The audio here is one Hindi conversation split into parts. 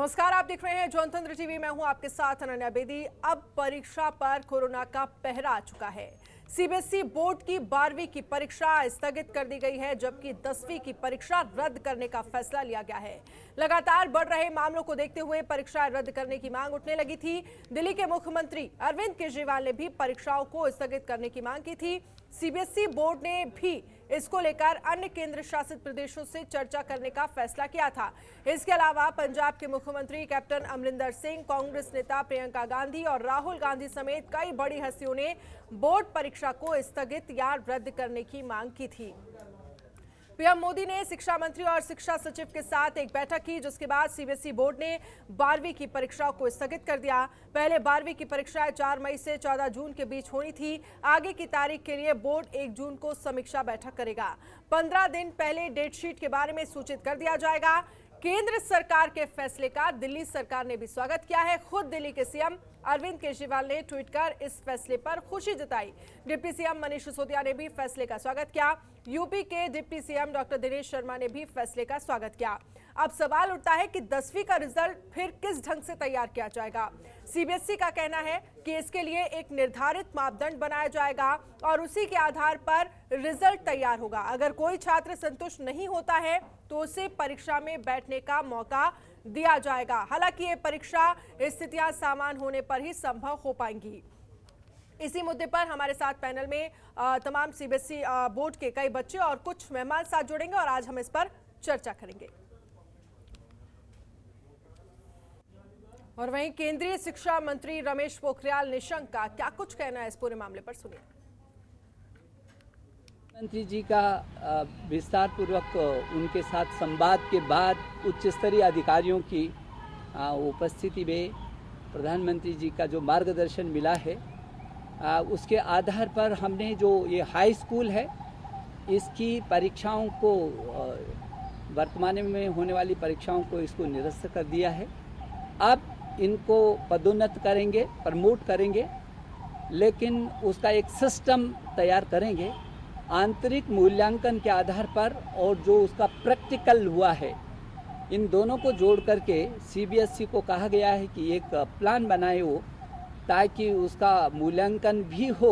नमस्कार, आप देख रहे हैं जनतंत्र टीवी। मैं हूं आपके साथ अनन्या बेदी। अब परीक्षा पर कोरोना का पहरा आ चुका है। सीबीएसई बोर्ड की 12वीं की परीक्षा स्थगित कर दी गई है, जबकि 10वीं की परीक्षा रद्द करने का फैसला लिया गया है। लगातार बढ़ रहे मामलों को देखते हुए परीक्षा रद्द करने की मांग उठने लगी थी। दिल्ली के मुख्यमंत्री अरविंद केजरीवाल ने भी परीक्षाओं को स्थगित करने की मांग की थी। सीबीएसई बोर्ड ने भी इसको लेकर अन्य केंद्र शासित प्रदेशों से चर्चा करने का फैसला किया था। इसके अलावा पंजाब के मुख्यमंत्री कैप्टन अमरिंदर सिंह, कांग्रेस नेता प्रियंका गांधी और राहुल गांधी समेत कई बड़ी हस्तियों ने बोर्ड परीक्षा को स्थगित या रद्द करने की मांग की थी। पीएम मोदी ने शिक्षा मंत्री और शिक्षा सचिव के साथ एक बैठक की, जिसके बाद सीबीएसई बोर्ड ने 12वीं की परीक्षाओं को स्थगित कर दिया। पहले 12वीं की परीक्षाएं 4 मई से 14 जून के बीच होनी थी। आगे की तारीख के लिए बोर्ड 1 जून को समीक्षा बैठक करेगा। 15 दिन पहले डेट शीट के बारे में सूचित कर दिया जाएगा। केंद्र सरकार के फैसले का दिल्ली सरकार ने भी स्वागत किया है। खुद दिल्ली के सीएम अरविंद केजरीवाल ने ट्वीट कर इस फैसले पर खुशी जताई। डिप्टी सीएम मनीष सिसोदिया ने भी फैसले का स्वागत किया। यूपी के deputy CM doctor Dinesh Sharma ने भी फैसले का स्वागत किया। अब सवाल उठता है कि 10वीं का रिजल्ट फिर किस ढंग से तैयार किया जाएगा। सीबीएसई का कहना है कि इसके लिए एक निर्धारित मापदंड बनाया जाएगा और उसी के आधार पर रिजल्ट तैयार होगा। अगर कोई छात्र संतुष्ट नहीं होता है तो उसे परीक्षा में बैठने का मौका दिया जाएगा। हालांकि ये परीक्षा स्थितियां सामान्य होने पर ही संभव हो पाएंगी। इसी मुद्दे पर हमारे साथ पैनल में तमाम सीबीएसई बोर्ड के कई बच्चे और कुछ मेहमान साथ जुड़ेंगे और आज हम इस पर चर्चा करेंगे। और वहीं केंद्रीय शिक्षा मंत्री रमेश पोखरियाल निशंक का क्या कुछ कहना है इस पूरे मामले पर, सुनिए। मंत्री जी का विस्तार पूर्वक उनके साथ संवाद के बाद उच्च स्तरीय अधिकारियों की उपस्थिति में प्रधानमंत्री जी का जो मार्गदर्शन मिला है, उसके आधार पर हमने जो ये हाई स्कूल है इसकी परीक्षाओं को वर्तमान में होने वाली परीक्षाओं को इसको निरस्त कर दिया है। अब इनको पदोन्नत करेंगे, प्रमोट करेंगे, लेकिन उसका एक सिस्टम तैयार करेंगे आंतरिक मूल्यांकन के आधार पर और जो उसका प्रैक्टिकल हुआ है, इन दोनों को जोड़ करके सीबीएसई को कहा गया है कि एक प्लान बनाए वो, ताकि उसका मूल्यांकन भी हो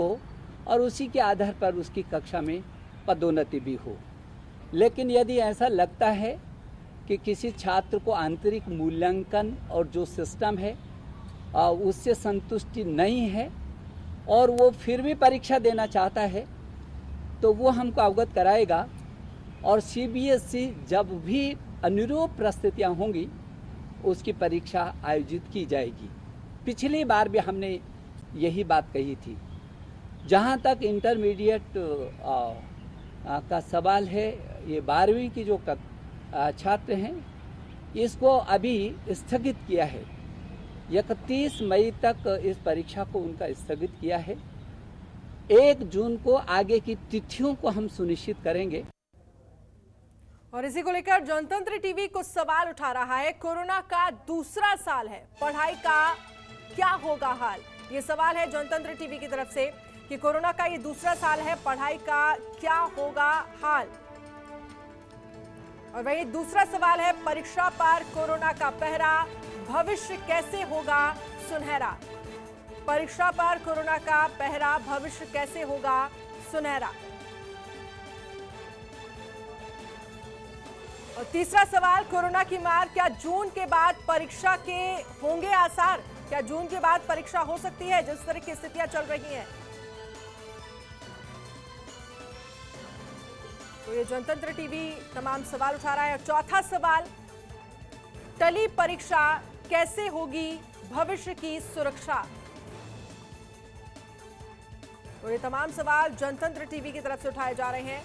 और उसी के आधार पर उसकी कक्षा में पदोन्नति भी हो। लेकिन यदि ऐसा लगता है कि किसी छात्र को आंतरिक मूल्यांकन और जो सिस्टम है उससे संतुष्टि नहीं है और वो फिर भी परीक्षा देना चाहता है, तो वो हमको अवगत कराएगा और सीबीएसई जब भी अनुरूप परिस्थितियाँ होंगी उसकी परीक्षा आयोजित की जाएगी। पिछली बार भी हमने यही बात कही थी। जहाँ तक इंटरमीडिएट का सवाल है, ये 12वीं की जो छात्र हैं इसको अभी स्थगित किया है। 31 मई तक इस परीक्षा को उनका स्थगित किया है। 1 जून को आगे की तिथियों को हम सुनिश्चित करेंगे। और इसी को लेकर जनतंत्र टीवी कुछ सवाल उठा रहा है। कोरोना का दूसरा साल है, पढ़ाई का क्या होगा हाल? ये सवाल है जनतंत्र टीवी की तरफ से कि कोरोना का ये दूसरा साल है, पढ़ाई का क्या होगा हाल। और वही दूसरा सवाल है, परीक्षा पर कोरोना का पहरा, भविष्य कैसे होगा सुनहरा। परीक्षा पर कोरोना का पहरा, भविष्य कैसे होगा सुनहरा। और तीसरा सवाल, कोरोना की मार, क्या जून के बाद परीक्षा के होंगे आसार? क्या जून के बाद परीक्षा हो सकती है जिस तरह की स्थितियां चल रही हैं? तो ये जनतंत्र टीवी तमाम सवाल उठा रहा है। और चौथा सवाल, टली परीक्षा कैसे होगी भविष्य की सुरक्षा? तो ये तमाम सवाल जनतंत्र टीवी की तरफ से उठाए जा रहे हैं।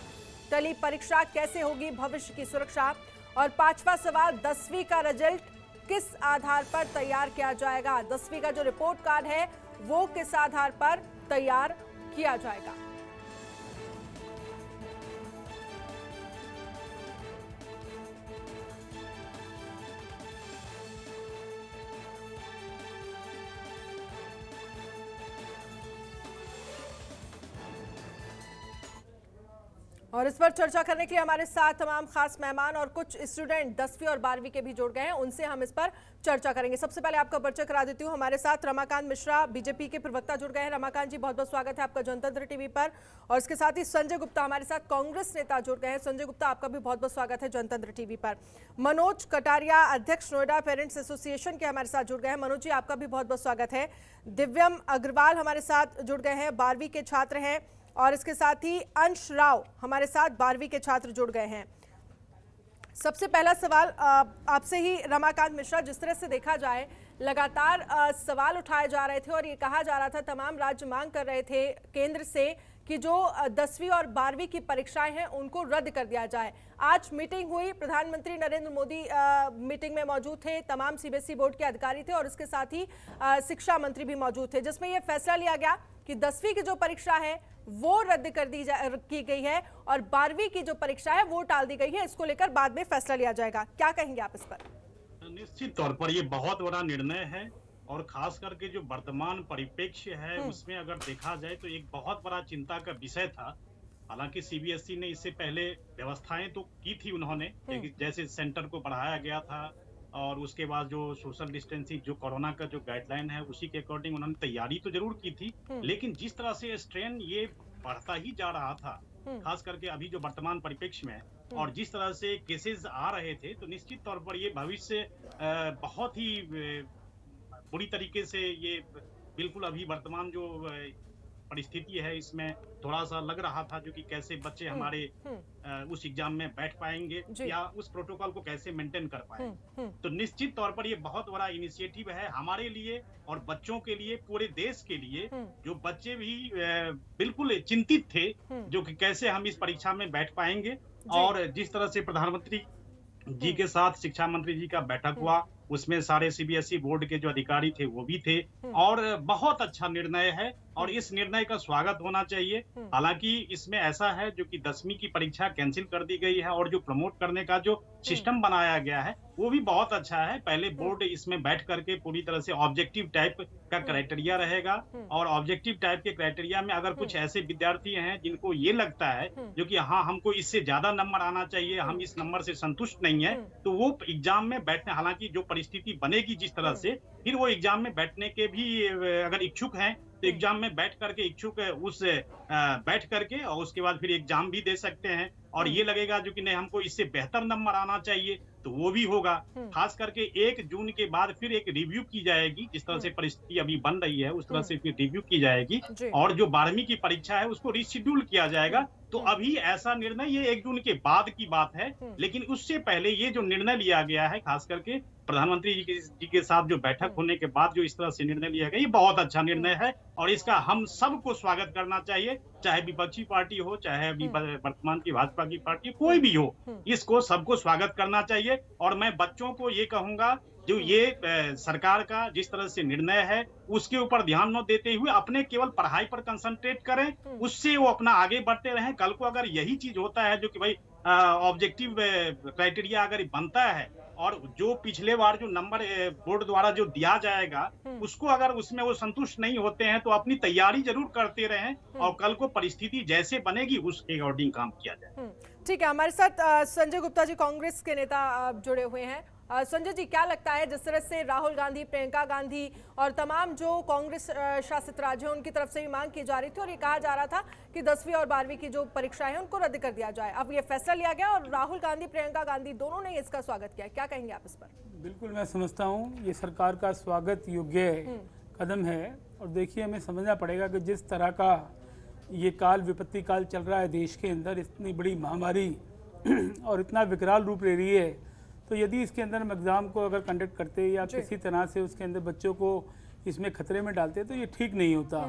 टली परीक्षा कैसे होगी भविष्य की सुरक्षा। और पांचवा सवाल, 10वीं का रिजल्ट किस आधार पर तैयार किया जाएगा? 10वीं का जो रिपोर्ट कार्ड है वो किस आधार पर तैयार किया जाएगा? और इस पर चर्चा करने के लिए हमारे साथ तमाम खास मेहमान और कुछ स्टूडेंट 10वीं और 12वीं के भी जुड़ गए हैं, उनसे हम इस पर चर्चा करेंगे। सबसे पहले आपका परिचय करा देती हूँ। हमारे साथ रमाकांत मिश्रा बीजेपी के प्रवक्ता जुड़ गए हैं। रमाकांत जी, बहुत बहुत स्वागत है आपका जनतंत्र टीवी पर। और इसके साथ ही संजय गुप्ता हमारे साथ कांग्रेस नेता जुड़ गए हैं। संजय गुप्ता, आपका भी बहुत बहुत स्वागत है जनतंत्र टीवी पर। मनोज कटारिया, अध्यक्ष नोएडा पेरेंट्स एसोसिएशन के हमारे साथ जुड़ गए हैं। मनोज जी, आपका भी बहुत बहुत स्वागत है। दिव्यम अग्रवाल हमारे साथ जुड़ गए हैं, 12वीं के छात्र हैं। और इसके साथ ही अंश राव हमारे साथ 12वीं के छात्र जुड़ गए हैं। सबसे पहला सवाल आपसे ही रमाकांत मिश्रा, जिस तरह से देखा जाए लगातार सवाल उठाए जा रहे थे और ये कहा जा रहा था, तमाम राज्य मांग कर रहे थे केंद्र से कि जो 10वीं और 12वीं की परीक्षाएं हैं उनको रद्द कर दिया जाए। आज मीटिंग हुई, प्रधानमंत्री नरेंद्र मोदी मीटिंग में मौजूद थे, तमाम सीबीएसई बोर्ड के अधिकारी थे और इसके साथ ही शिक्षा मंत्री भी मौजूद थे, जिसमें यह फैसला लिया गया कि 10वीं की जो परीक्षा है वो रद्द कर की गई है और 12वीं की जो परीक्षा है वो टाल दी गई है। इसको लेकर बाद में फैसला लिया जाएगा। क्या कहेंगे आप इस पर? निश्चित तौर पर ये बहुत बड़ा निर्णय है और खास करके जो वर्तमान परिप्रेक्ष्य है उसमें अगर देखा जाए तो एक बहुत बड़ा चिंता का विषय था। हालांकि सीबीएसई ने इससे पहले व्यवस्थाएं तो की थी उन्होंने, जैसे सेंटर को बढ़ाया गया था और उसके बाद जो सोशल डिस्टेंसिंग, जो कोरोना का जो गाइडलाइन है उसी के अकॉर्डिंग उन्होंने तैयारी तो जरूर की थी, लेकिन जिस तरह से स्ट्रेन ये बढ़ता ही जा रहा था, खास करके अभी जो वर्तमान परिप्रेक्ष्य में और जिस तरह से केसेस आ रहे थे, तो निश्चित तौर पर ये भविष्य बहुत ही बुरी तरीके से ये बिल्कुल अभी वर्तमान जो परिस्थिति है इसमें थोड़ा सा लग रहा था जो कि कैसे बच्चे हमारे उस एग्जाम में बैठ पाएंगे या उस प्रोटोकॉल को कैसे मेंटेन कर पाएंगे। तो निश्चित तौर पर ये बहुत बड़ा इनिशिएटिव है हमारे लिए और बच्चों के लिए, पूरे देश के लिए, जो बच्चे भी बिल्कुल चिंतित थे जो कि कैसे हम इस परीक्षा में बैठ पाएंगे। और जिस तरह से प्रधानमंत्री जी के साथ शिक्षा मंत्री जी का बैठक हुआ, उसमें सारे सीबीएसई बोर्ड के जो अधिकारी थे वो भी थे और बहुत अच्छा निर्णय है और इस निर्णय का स्वागत होना चाहिए। हालांकि इसमें ऐसा है जो कि 10वीं की परीक्षा कैंसिल कर दी गई है और जो प्रमोट करने का जो सिस्टम बनाया गया है वो भी बहुत अच्छा है। पहले बोर्ड इसमें बैठ करके पूरी तरह से ऑब्जेक्टिव टाइप का क्राइटेरिया रहेगा और ऑब्जेक्टिव टाइप के क्राइटेरिया में अगर कुछ ऐसे विद्यार्थी हैं जिनको ये लगता है जो कि हाँ हमको इससे ज्यादा नंबर आना चाहिए, हम इस नंबर से संतुष्ट नहीं है, तो वो एग्जाम में बैठने, हालांकि जो परिस्थिति बनेगी जिस तरह से, फिर वो एग्जाम में बैठने के भी अगर इच्छुक हैं तो एग्जाम में बैठ करके इच्छुक उस बैठ करके और उसके बाद फिर एग्जाम भी दे सकते हैं और ये लगेगा जो कि नहीं हमको इससे बेहतर नंबर आना चाहिए तो वो भी होगा। खास करके 1 जून के बाद फिर एक रिव्यू की जाएगी, जिस तरह से परिस्थिति अभी बन रही है उस तरह से फिर रिव्यू की जाएगी और जो 12वीं की परीक्षा है उसको रिशेड्यूल किया जाएगा। तो अभी ऐसा निर्णय ये 1 जून के बाद की बात है, लेकिन उससे पहले ये जो निर्णय लिया गया है, खास करके प्रधानमंत्री जी के साथ जो बैठक होने के बाद जो इस तरह से निर्णय लिया गया, ये बहुत अच्छा निर्णय है और इसका हम सबको स्वागत करना चाहिए, चाहे विपक्षी पार्टी हो, चाहे अभी वर्तमान की भाजपा की पार्टी, कोई भी हो, इसको सबको स्वागत करना चाहिए। और मैं बच्चों को ये कहूंगा जो ये सरकार का जिस तरह से निर्णय है उसके ऊपर ध्यान न देते हुए अपने केवल पढ़ाई पर कंसंट्रेट करें, उससे वो अपना आगे बढ़ते रहें। कल को अगर यही चीज होता है जो कि भाई ऑब्जेक्टिव क्राइटेरिया अगर बनता है और जो पिछले बार जो नंबर बोर्ड द्वारा जो दिया जाएगा उसको अगर उसमें वो संतुष्ट नहीं होते हैं तो अपनी तैयारी जरूर करते रहें और कल को परिस्थिति जैसे बनेगी उसके अकॉर्डिंग काम किया जाए। ठीक है, हमारे साथ संजय गुप्ता जी कांग्रेस के नेता जुड़े हुए हैं। संजय जी, क्या लगता है जिस तरह से राहुल गांधी, प्रियंका गांधी और तमाम जो कांग्रेस शासित राज्य हैं उनकी तरफ से भी मांग की जा रही थी और ये कहा जा रहा था कि 10वीं और 12वीं की जो परीक्षाएं हैं उनको रद्द कर दिया जाए, अब ये फैसला लिया गया और राहुल गांधी, प्रियंका गांधी दोनों ने इसका स्वागत किया, क्या कहेंगे आप इस पर? बिल्कुल, मैं समझता हूँ ये सरकार का स्वागत योग्य कदम है और देखिए हमें समझना पड़ेगा कि जिस तरह का ये काल, विपत्ति काल चल रहा है देश के अंदर, इतनी बड़ी महामारी और इतना विकराल रूप ले रही है, तो यदि इसके अंदर हम एग्ज़ाम को अगर कंडक्ट करते या किसी तरह से उसके अंदर बच्चों को इसमें खतरे में डालते तो ये ठीक नहीं होता।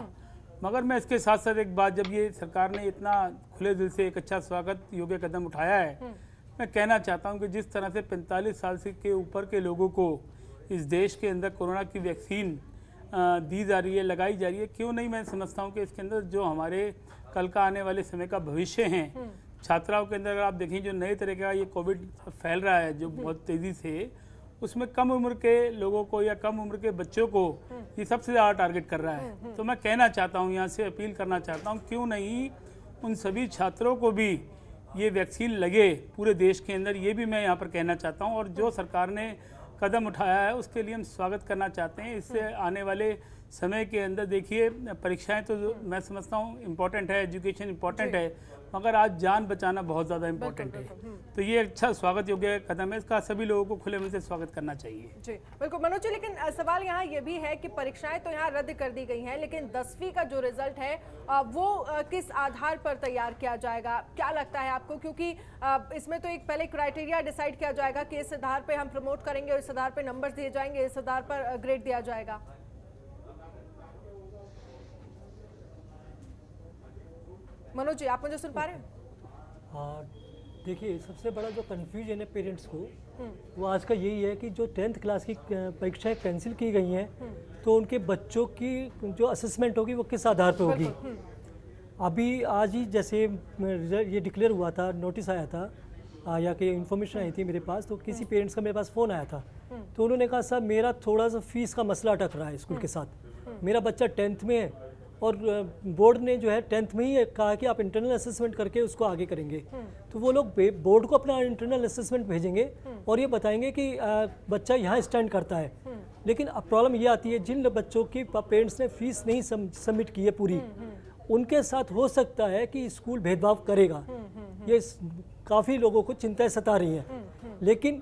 मगर मैं इसके साथ साथ एक बात, जब ये सरकार ने इतना खुले दिल से एक अच्छा स्वागत योग्य कदम उठाया है, मैं कहना चाहता हूँ कि जिस तरह से 45 साल से के ऊपर के लोगों को इस देश के अंदर कोरोना की वैक्सीन दी जा रही है, लगाई जा रही है, क्यों नहीं, मैं समझता हूँ कि इसके अंदर जो हमारे कल का आने वाले समय का भविष्य हैं, छात्राओं के अंदर अगर आप देखें जो नए तरह का ये कोविड फैल रहा है जो बहुत तेज़ी से, उसमें कम उम्र के लोगों को या कम उम्र के बच्चों को ये सबसे ज़्यादा टारगेट कर रहा है। तो मैं कहना चाहता हूँ, यहाँ से अपील करना चाहता हूँ, क्यों नहीं उन सभी छात्रों को भी ये वैक्सीन लगे पूरे देश के अंदर, ये भी मैं यहाँ पर कहना चाहता हूँ। और जो सरकार ने कदम उठाया है उसके लिए हम स्वागत करना चाहते हैं। इससे आने वाले समय के अंदर देखिए परीक्षाएं तो मैं समझता हूँ इम्पोर्टेंट है, एजुकेशन इम्पोर्टेंट है, मगर आज जान बचाना बहुत ज़्यादा इम्पोर्टेंट है। तो ये अच्छा स्वागत योग्य कदम है, इसका सभी लोगों को खुले मन से स्वागत करना चाहिए। जी बिल्कुल मनोज जी, लेकिन सवाल यहाँ ये भी है कि परीक्षाएं तो यहाँ रद्द कर दी गई हैं, लेकिन 10वीं का जो रिजल्ट है वो किस आधार पर तैयार किया जाएगा, क्या लगता है आपको? क्योंकि इसमें तो एक पहले क्राइटेरिया डिसाइड किया जाएगा कि इस आधार पर हम प्रमोट करेंगे और इस आधार पर नंबर दिए जाएंगे, इस आधार पर ग्रेड दिया जाएगा। मनोज जी, आप मुझे सुन पा रहे हैं? हाँ, देखिए सबसे बड़ा जो कन्फ्यूजन है पेरेंट्स को वो आज का यही है कि जो 10th क्लास की परीक्षाएं कैंसिल की गई हैं तो उनके बच्चों की जो असेसमेंट होगी वो किस आधार पर होगी। अभी आज ही जैसे ये डिक्लेयर हुआ था, नोटिस आया था या कि इन्फॉर्मेशन आई थी मेरे पास, तो किसी पेरेंट्स का मेरे पास फ़ोन आया था, तो उन्होंने कहा साहब मेरा थोड़ा सा फीस का मसला अटक रहा है स्कूल के साथ, मेरा बच्चा 10th में है और बोर्ड ने जो है 10th में ही कहा कि आप इंटरनल असेसमेंट करके उसको आगे करेंगे। तो वो लोग बोर्ड को अपना इंटरनल असेसमेंट भेजेंगे और ये बताएंगे कि बच्चा यहाँ स्टैंड करता है। लेकिन अब प्रॉब्लम ये आती है जिन बच्चों की पेरेंट्स ने फीस नहीं सबमिट की है पूरी, उनके साथ हो सकता है कि स्कूल भेदभाव करेगा। ये काफ़ी लोगों को चिंताएं सता रही हैं। लेकिन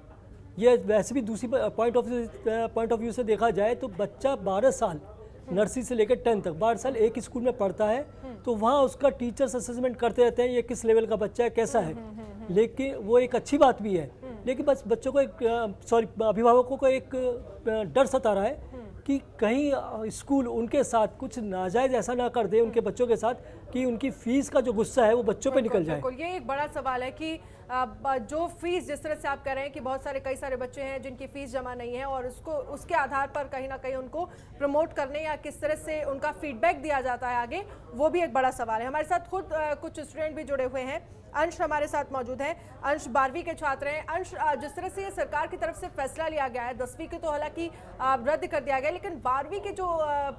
ये वैसे भी दूसरी पॉइंट ऑफ व्यू से देखा जाए तो बच्चा 12 साल नर्सरी से लेकर 10th तक 12 साल एक स्कूल में पढ़ता है, तो वहाँ उसका टीचर्स असेसमेंट करते रहते हैं ये किस लेवल का बच्चा है, कैसा है। लेकिन वो एक अच्छी बात भी है, लेकिन बस बच्चों को एक अभिभावकों को एक डर सता रहा है कि कहीं स्कूल उनके साथ कुछ नाजायज ऐसा ना कर दे उनके बच्चों के साथ कि उनकी फीस का जो गुस्सा है वो बच्चों पे निकल जाए। ये एक बड़ा सवाल है कि जो फीस जिस तरह से आप कह रहे हैं कि कई सारे बच्चे हैं जिनकी फीस जमा नहीं है और उसके आधार पर कहीं ना कहीं उनको प्रमोट करने या किस तरह से उनका फीडबैक दिया जाता है आगे, वो भी एक बड़ा सवाल है। हमारे साथ खुद कुछ स्टूडेंट भी जुड़े हुए हैं। अंश हमारे साथ मौजूद है। अंश 12वीं के छात्र हैं। अंश, जिस तरह से ये सरकार की तरफ से फैसला लिया गया है, 10वीं की तो हालांकि रद्द कर दिया गया, लेकिन 12वीं की जो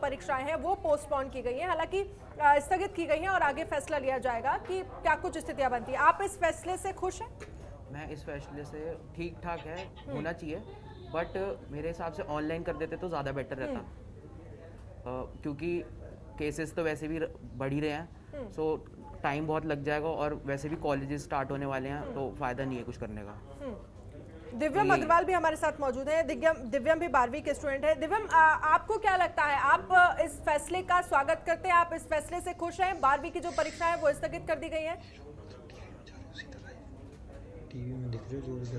परीक्षाएं हैं वो पोस्टपोन की गई हैं, हालांकि स्थगित की गई हैं और आगे फैसला लिया जाएगा कि क्या कुछ स्थितियां बनती है। आप इस फैसले से खुश हैं? मैं इस फैसले से ठीक ठाक है, होना चाहिए, बट मेरे हिसाब से ऑनलाइन कर देते तो ज़्यादा बेटर रहता, क्योंकि केसेस तो वैसे भी बढ़ ही रहे हैं, सो टाइम बहुत लग जाएगा और वैसे भी कॉलेजेस स्टार्ट होने वाले हैं तो फ़ायदा नहीं है कुछ करने का। दिव्यम अग्रवाल भी हमारे साथ मौजूद है। दिव्यम भी 12वीं के स्टूडेंट है। दिव्यम, आपको क्या लगता है, आप इस फैसले का स्वागत करते हैं? आप इस फैसले से खुश हैं? 12वीं की जो परीक्षा है वो स्थगित कर दी गई है।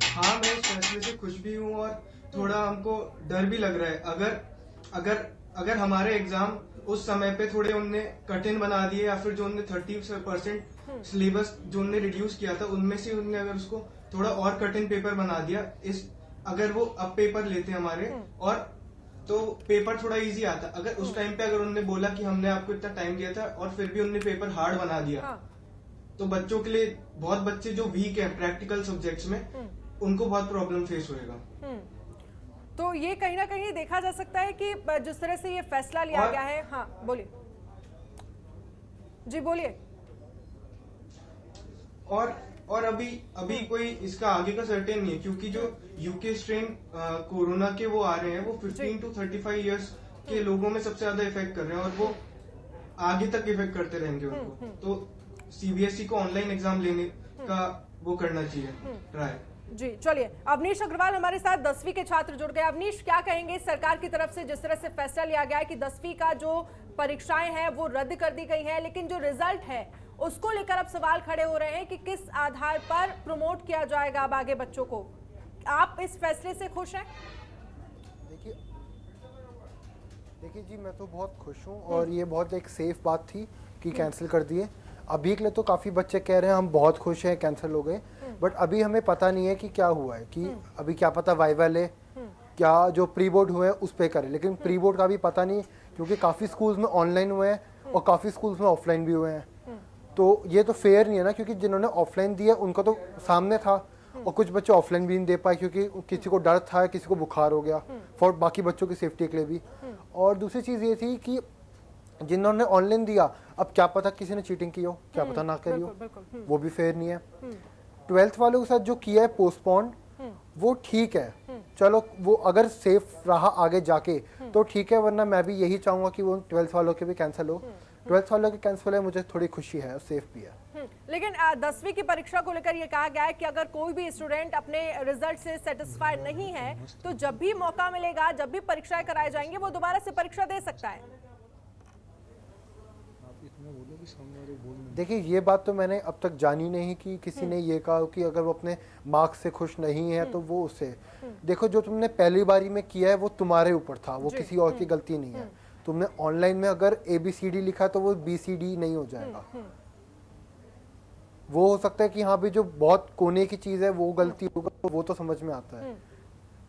हाँ, मैं इस फैसले से खुश भी हूँ और थोड़ा हमको डर भी लग रहा है। अगर हमारे एग्जाम उस समय पे थोड़े उनने कठिन बना दिए या फिर जो उनने 30% सिलेबस जो उनने रिड्यूस किया था उनमें से उनने अगर उसको थोड़ा और कठिन पेपर बना दिया, अगर वो अब पेपर लेते हमारे और तो पेपर थोड़ा इजी आता। अगर उस टाइम पे अगर उन्होंने बोला कि हमने आपको इतना टाइम दिया था और फिर भी उनने पेपर हार्ड बना दिया, तो बच्चों के लिए, बहुत बच्चे जो वीक है प्रैक्टिकल सब्जेक्ट्स में, उनको बहुत प्रॉब्लम फेस होएगा। तो ये कहीं ना कहीं देखा जा सकता है कि जिस तरह से ये फैसला लिया गया है। हाँ बोलिए जी, बोलिए। और अभी कोई इसका आगे का सर्टेन नहीं है, क्योंकि जो यूके स्ट्रेन कोरोना के वो आ रहे हैं, वो 15 to 35 इयर्स के लोगों में सबसे ज्यादा इफेक्ट कर रहे हैं और वो आगे तक इफेक्ट करते रहेंगे उनको। तो सीबीएसई को ऑनलाइन एग्जाम लेने का वो करना चाहिए ट्राई। जी चलिए, अवनीश अग्रवाल हमारे साथ 10वीं के छात्र जुड़ गए। अवनीश, क्या कहेंगे सरकार की तरफ से जिस तरह से फैसला लिया गया है कि 10वीं का जो परीक्षाएं हैं वो रद्द कर दी गई हैं, लेकिन जो रिजल्ट है उसको लेकर अब सवाल खड़े हो रहे हैं कि किस आधार पर प्रमोट किया जाएगा अब आगे बच्चों को। आप इस फैसले से खुश हैं? देखिए जी, मैं तो बहुत खुश हूँ और ये बहुत एक सेफ बात थी कि कैंसिल कर दिए। अभी के लिए तो काफ़ी बच्चे कह रहे हैं हम बहुत खुश हैं कैंसिल हो गए, बट अभी हमें पता नहीं है कि क्या हुआ है, कि अभी क्या पता वाइवल है, क्या जो प्री बोर्ड हुए हैं उस पर करें, लेकिन प्री बोर्ड का भी पता नहीं, क्योंकि काफ़ी स्कूल्स में ऑनलाइन हुए हैं और काफ़ी स्कूल्स में ऑफलाइन भी हुए हैं। तो ये तो फेयर नहीं है ना, क्योंकि जिन्होंने ऑफलाइन दिया उनका तो सामने था और कुछ बच्चे ऑफलाइन भी नहीं दे पाए क्योंकि किसी को डर था, किसी को बुखार हो गया, फॉर बाकी बच्चों की सेफ्टी के लिए भी। और दूसरी चीज़ ये थी कि जिन्होंने ऑनलाइन दिया, अब क्या पता किसी ने चीटिंग की हो, क्या पता ना करी हो, बिल्कुल। वो भी फेयर नहीं है। 12th वालों के साथ जो किया है पोस्टपोन, वो ठीक है, चलो वो अगर सेफ रहा आगे जाके तो ठीक है, वरना मैं भी यही चाहूंगा कि वो 12th वालों के भी कैंसिल हो। 12th वालों के कैंसिल है, मुझे थोड़ी खुशी है, सेफ भी है। लेकिन 10वीं की परीक्षा को लेकर ये कहा गया है कि अगर कोई भी स्टूडेंट अपने रिजल्ट से सेटिस्फाई नहीं है तो जब भी मौका मिलेगा, जब भी परीक्षाएं कराई जाएंगी, वो दोबारा से परीक्षा दे सकता है। देखिए, ये बात तो मैंने अब तक जानी नहीं कि किसी ने ये कहा कि अगर वो अपने मार्क्स से खुश नहीं है तो वो उसे, देखो जो तुमने पहली बारी में किया है वो तुम्हारे ऊपर था, वो किसी और की गलती नहीं है। तुमने ऑनलाइन में अगर ABCD लिखा तो वो BCD नहीं हो जाएगा। वो हो सकता है कि हाँ भी जो बहुत कोने की चीज़ है वो गलती होगा, तो वो तो समझ में आता है।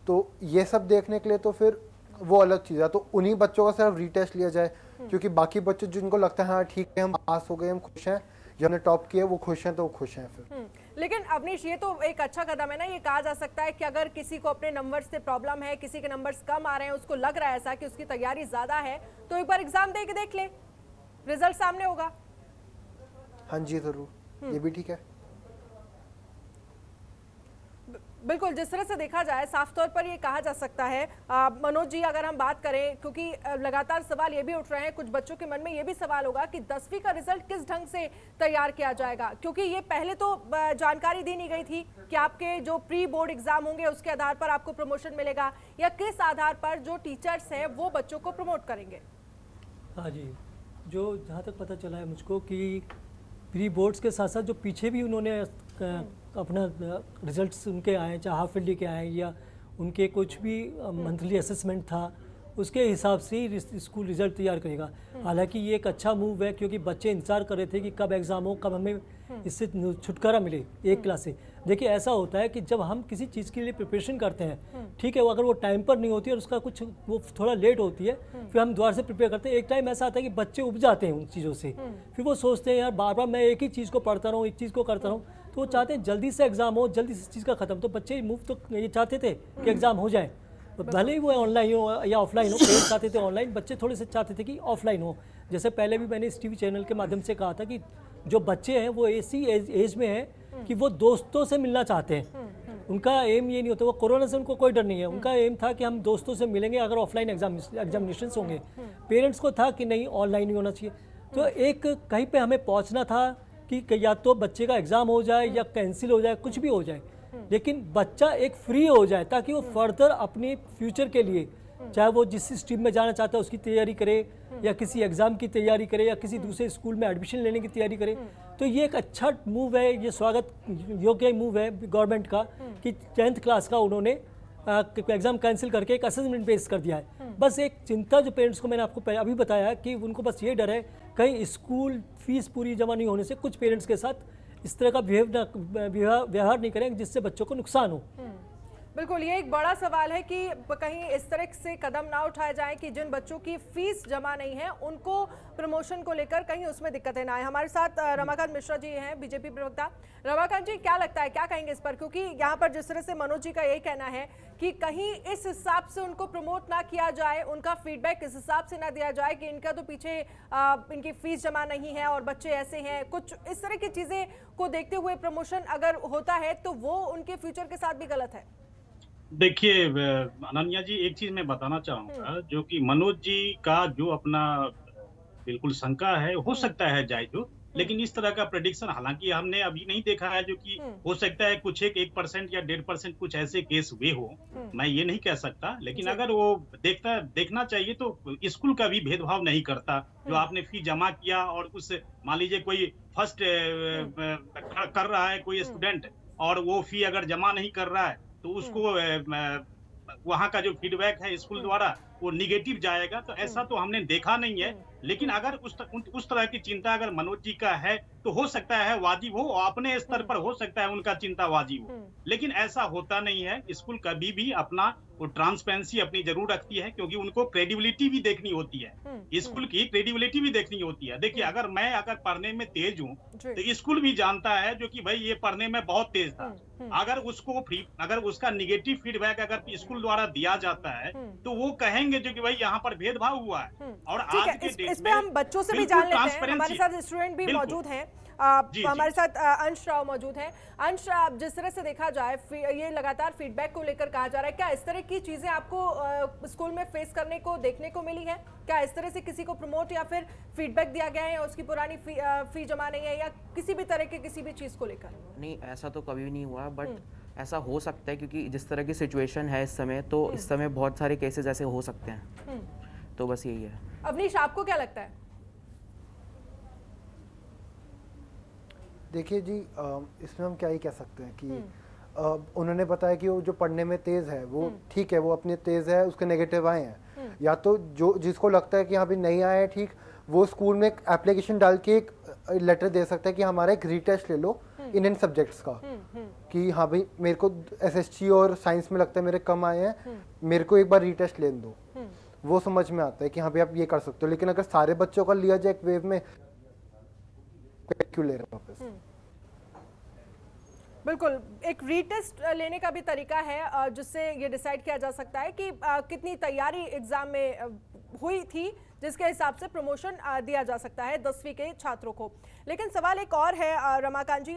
तो ये सब देखने के लिए तो फिर वो अलग चीज़ है, तो उन्हीं बच्चों का सिर्फ रीटेस्ट लिया जाए, क्योंकि बाकी बच्चे जिनको लगता है हाँ ठीक है हम पास हो गए, हम खुश हैं, जिन्होंने टॉप किया वो खुश हैं, तो वो खुश हैं फिर। लेकिन अवनीश, ये तो एक अच्छा कदम है ना। ये कहा जा सकता है कि अगर किसी को अपने नंबर से प्रॉब्लम है, किसी के नंबर्स कम आ रहे हैं, उसको लग रहा है ऐसा कि उसकी तैयारी ज्यादा है, तो एक बार एग्जाम दे के देख ले, रिजल्ट सामने होगा। हाँ जी जरूर, ये भी ठीक है। बिल्कुल, जिस तरह से देखा जाए साफ तौर पर ये कहा जा सकता है। मनोज जी, अगर हम बात करें, क्योंकि लगातार सवाल ये भी उठ रहे हैं, कुछ बच्चों के मन में ये भी सवाल होगा कि 10वीं का रिजल्ट किस ढंग से तैयार किया जाएगा, क्योंकि ये पहले तो जानकारी दी नहीं गई थी कि आपके जो प्री बोर्ड एग्जाम होंगे उसके आधार पर आपको प्रमोशन मिलेगा, या किस आधार पर जो टीचर्स हैं वो बच्चों को प्रमोट करेंगे। हाँ जी, जो जहाँ तक पता चला है मुझको कि प्री बोर्ड्स के साथ साथ जो पीछे भी उन्होंने अपना रिजल्ट्स उनके आए, चाहे हाफ ईयरली के आए या उनके कुछ भी मंथली असेसमेंट था, उसके हिसाब से ही स्कूल रिजल्ट तैयार करेगा। हालांकि ये एक अच्छा मूव है, क्योंकि बच्चे इंतजार कर रहे थे कि कब एग्ज़ाम हो, कब हमें इससे छुटकारा मिले एक क्लास से। देखिए, ऐसा होता है कि जब हम किसी चीज़ के लिए प्रिपरेशन करते हैं, ठीक है, वो अगर वो टाइम पर नहीं होती है और उसका कुछ वो थोड़ा लेट होती है, फिर हम दोबारा से प्रिपेयर करते हैं। एक टाइम ऐसा आता है कि बच्चे उब जाते हैं उन चीज़ों से, फिर वो सोचते हैं यार बार बार मैं एक ही चीज़ को पढ़ता रहूँ, एक चीज़ को करता रहूँ, तो वो चाहते हैं जल्दी से एग्ज़ाम हो, जल्दी से चीज़ का ख़त्म। तो बच्चे मूव तो ये चाहते थे कि एग्ज़ाम हो जाए, तो भले ही वो ऑनलाइन हो या ऑफलाइन हो। पेरेंट्स चाहते थे ऑनलाइन, बच्चे थोड़े से चाहते थे कि ऑफलाइन हो। जैसे पहले भी मैंने इस TV चैनल के माध्यम से कहा था कि जो बच्चे हैं वो ऐसी एज में हैं कि वो दोस्तों से मिलना चाहते हैं। उनका एम ये नहीं होता, वो कोरोना से उनको कोई डर नहीं है, उनका एम था कि हम दोस्तों से मिलेंगे अगर ऑफलाइन एग्जामिनेशंस होंगे। पेरेंट्स को था कि नहीं ऑनलाइन ही होना चाहिए। तो एक कहीं पे हमें पहुंचना था कि या तो बच्चे का एग्ज़ाम हो जाए या कैंसिल हो जाए, कुछ भी हो जाए, लेकिन बच्चा एक फ्री हो जाए ताकि वो फर्दर अपने फ्यूचर के लिए, चाहे वो जिस स्ट्रीम में जाना चाहता है उसकी तैयारी करे, या किसी एग्ज़ाम की तैयारी करे, या किसी दूसरे स्कूल में एडमिशन लेने की तैयारी करे। तो ये एक अच्छा मूव है, ये स्वागत योग्य मूव है गवर्नमेंट का कि 10th क्लास का उन्होंने एग्ज़ाम कैंसिल करके एक असेसमेंट बेस कर दिया है। बस एक चिंता जो पेरेंट्स को मैंने आपको अभी बताया कि उनको बस ये डर है कहीं स्कूल फीस पूरी जमा नहीं होने से कुछ पेरेंट्स के साथ इस तरह का व्यवहार नहीं करें जिससे बच्चों को नुकसान हो। बिल्कुल, ये एक बड़ा सवाल है कि कहीं इस तरह से कदम ना उठाए जाएं कि जिन बच्चों की फीस जमा नहीं है उनको प्रमोशन को लेकर कहीं उसमें दिक्कतें ना आए। हमारे साथ रमाकांत मिश्रा जी हैं, बीजेपी प्रवक्ता। रमाकांत जी, क्या लगता है, क्या कहेंगे इस पर, क्योंकि यहाँ पर जिस तरह से मनोज जी का यही कहना है कि कहीं इस हिसाब से उनको प्रमोट ना किया जाए, उनका फीडबैक इस हिसाब से ना दिया जाए कि इनका तो पीछे इनकी फीस जमा नहीं है और बच्चे ऐसे हैं, कुछ इस तरह की चीज़ें को देखते हुए प्रमोशन अगर होता है तो वो उनके फ्यूचर के साथ भी गलत है। देखिए अनन्या जी, एक चीज मैं बताना चाहूंगा, जो कि मनोज जी का जो अपना बिल्कुल शंका है, हो सकता है जायज हो, लेकिन इस तरह का प्रेडिक्शन हालांकि हमने अभी नहीं देखा है, जो कि हो सकता है कुछ 1% या 1.5% कुछ ऐसे केस हुए हो, मैं ये नहीं कह सकता। लेकिन अगर वो देखना चाहिए तो स्कूल का भी भेदभाव नहीं करता। जो आपने फी जमा किया और उस मान लीजिए कोई फर्स्ट कर रहा है कोई स्टूडेंट, और वो फी अगर जमा नहीं कर रहा है तो उसको वहाँ का जो फीडबैक है स्कूल द्वारा वो निगेटिव जाएगा। तो ऐसा तो हमने देखा नहीं है। लेकिन अगर उस तरह की चिंता अगर मनोज जी का है तो हो सकता है वाजिब हो, अपने स्तर पर हो सकता है उनका चिंता वाजिब हो, लेकिन ऐसा होता नहीं है। स्कूल कभी भी अपना वो ट्रांसपेरेंसी अपनी जरूर रखती है, क्योंकि उनको क्रेडिबिलिटी भी देखनी होती है, स्कूल की क्रेडिबिलिटी भी देखनी होती है। देखिए, अगर पढ़ने में तेज हूँ तो स्कूल भी जानता है जो कि भाई ये पढ़ने में बहुत तेज था। अगर उसका निगेटिव फीडबैक अगर स्कूल द्वारा दिया जाता है तो वो कहेंगे देखेंगे जो कि भाई यहाँ पर भेदभाव हुआ है। और ठीक आज है, के इस डेट पे हम बच्चों से भी बिल्कुल जान लेते हैं। transparency हमारे साथ स्टूडेंट भी बिल्कुल। मौजूद हैं। जी, हमारे साथ अंश राव मौजूद हैं। अंश, आप जिस तरह से देखा जाए ये लगातार फीडबैक को लेकर कहा जा रहा है, क्या इस तरह की चीजें आपको स्कूल में फेस करने को देखने को मिली है? क्या इस तरह से किसी को प्रमोट या फिर फीडबैक दिया गया है या उसकी पुरानी फी जमा नहीं है या किसी भी तरह के किसी भी चीज को लेकर? नहीं, ऐसा तो कभी भी नहीं हुआ, बट ऐसा हो सकता है क्योंकि जिस तरह की सिचुएशन है इस समय, तो इस समय बहुत सारे केसेस ऐसे हो सकते हैं। तो बस यही है। अवनीश, आपको क्या लगता है? देखिए जी, इसमें हम क्या ही कह सकते हैं कि उन्होंने बताया कि वो जो पढ़ने में तेज़ है वो ठीक है, वो अपने तेज़ है, उसके नेगेटिव आए हैं। या तो जो जिसको लगता है कि हाँ भी नहीं आया है ठीक, वो स्कूल में एक एप्लीकेशन डाल के एक लेटर दे सकता है कि हमारा एक रीटेस्ट ले लो इन सब्जेक्ट्स का, कि हाँ भाई मेरे को SST और साइंस में लगता है मेरे कम आए हैं, मेरे को एक बार रीटेस्ट लेने दो। वो समझ में आता है कि हाँ भाई आप ये कर सकते हो। लेकिन अगर सारे बच्चों का लिया जाए एक वेव में, क्यों ले रहे हो वापस? बिल्कुल, एक रीटेस्ट लेने का भी तरीका है जिससे ये डिसाइड किया जा सकता है कि कितनी तैयारी एग्जाम में हुई थी, जिसके हिसाब से प्रमोशन दिया जा सकता है 10वीं के छात्रों को। लेकिन सवाल एक और है रमाकांत जी,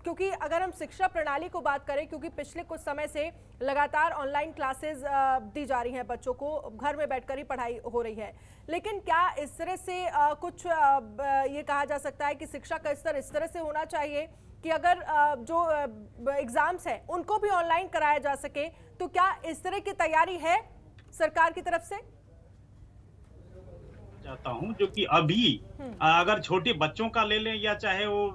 क्योंकि अगर हम शिक्षा प्रणाली को बात करें, क्योंकि पिछले कुछ समय से लगातार ऑनलाइन क्लासेस दी जा रही हैं बच्चों को, घर में बैठकर ही पढ़ाई हो रही है, लेकिन क्या इस तरह से कुछ ये कहा जा सकता है कि शिक्षा का स्तर इस तरह से होना चाहिए कि अगर जो एग्जाम्स हैं उनको भी ऑनलाइन कराया जा सके? तो क्या इस तरह की तैयारी है सरकार की तरफ से? चाहता हूं जो कि अभी अगर छोटे बच्चों का ले लें या चाहे वो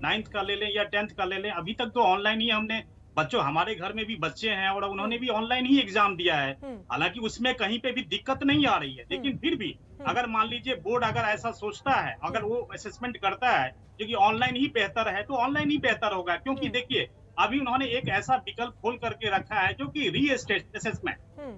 9th का ले लें या 10th का ले लें, अभी तक तो ऑनलाइन ही हमने बच्चों, हमारे घर में भी बच्चे हैं और उन्होंने भी ऑनलाइन ही एग्जाम दिया है। हालांकि उसमें कहीं पे भी दिक्कत नहीं आ रही है, लेकिन फिर भी अगर मान लीजिए बोर्ड अगर ऐसा सोचता है, अगर वो असेसमेंट करता है जो कि ऑनलाइन ही बेहतर है, तो ऑनलाइन ही बेहतर होगा। क्योंकि देखिए अभी उन्होंने एक ऐसा विकल्प खोल करके रखा है जो कि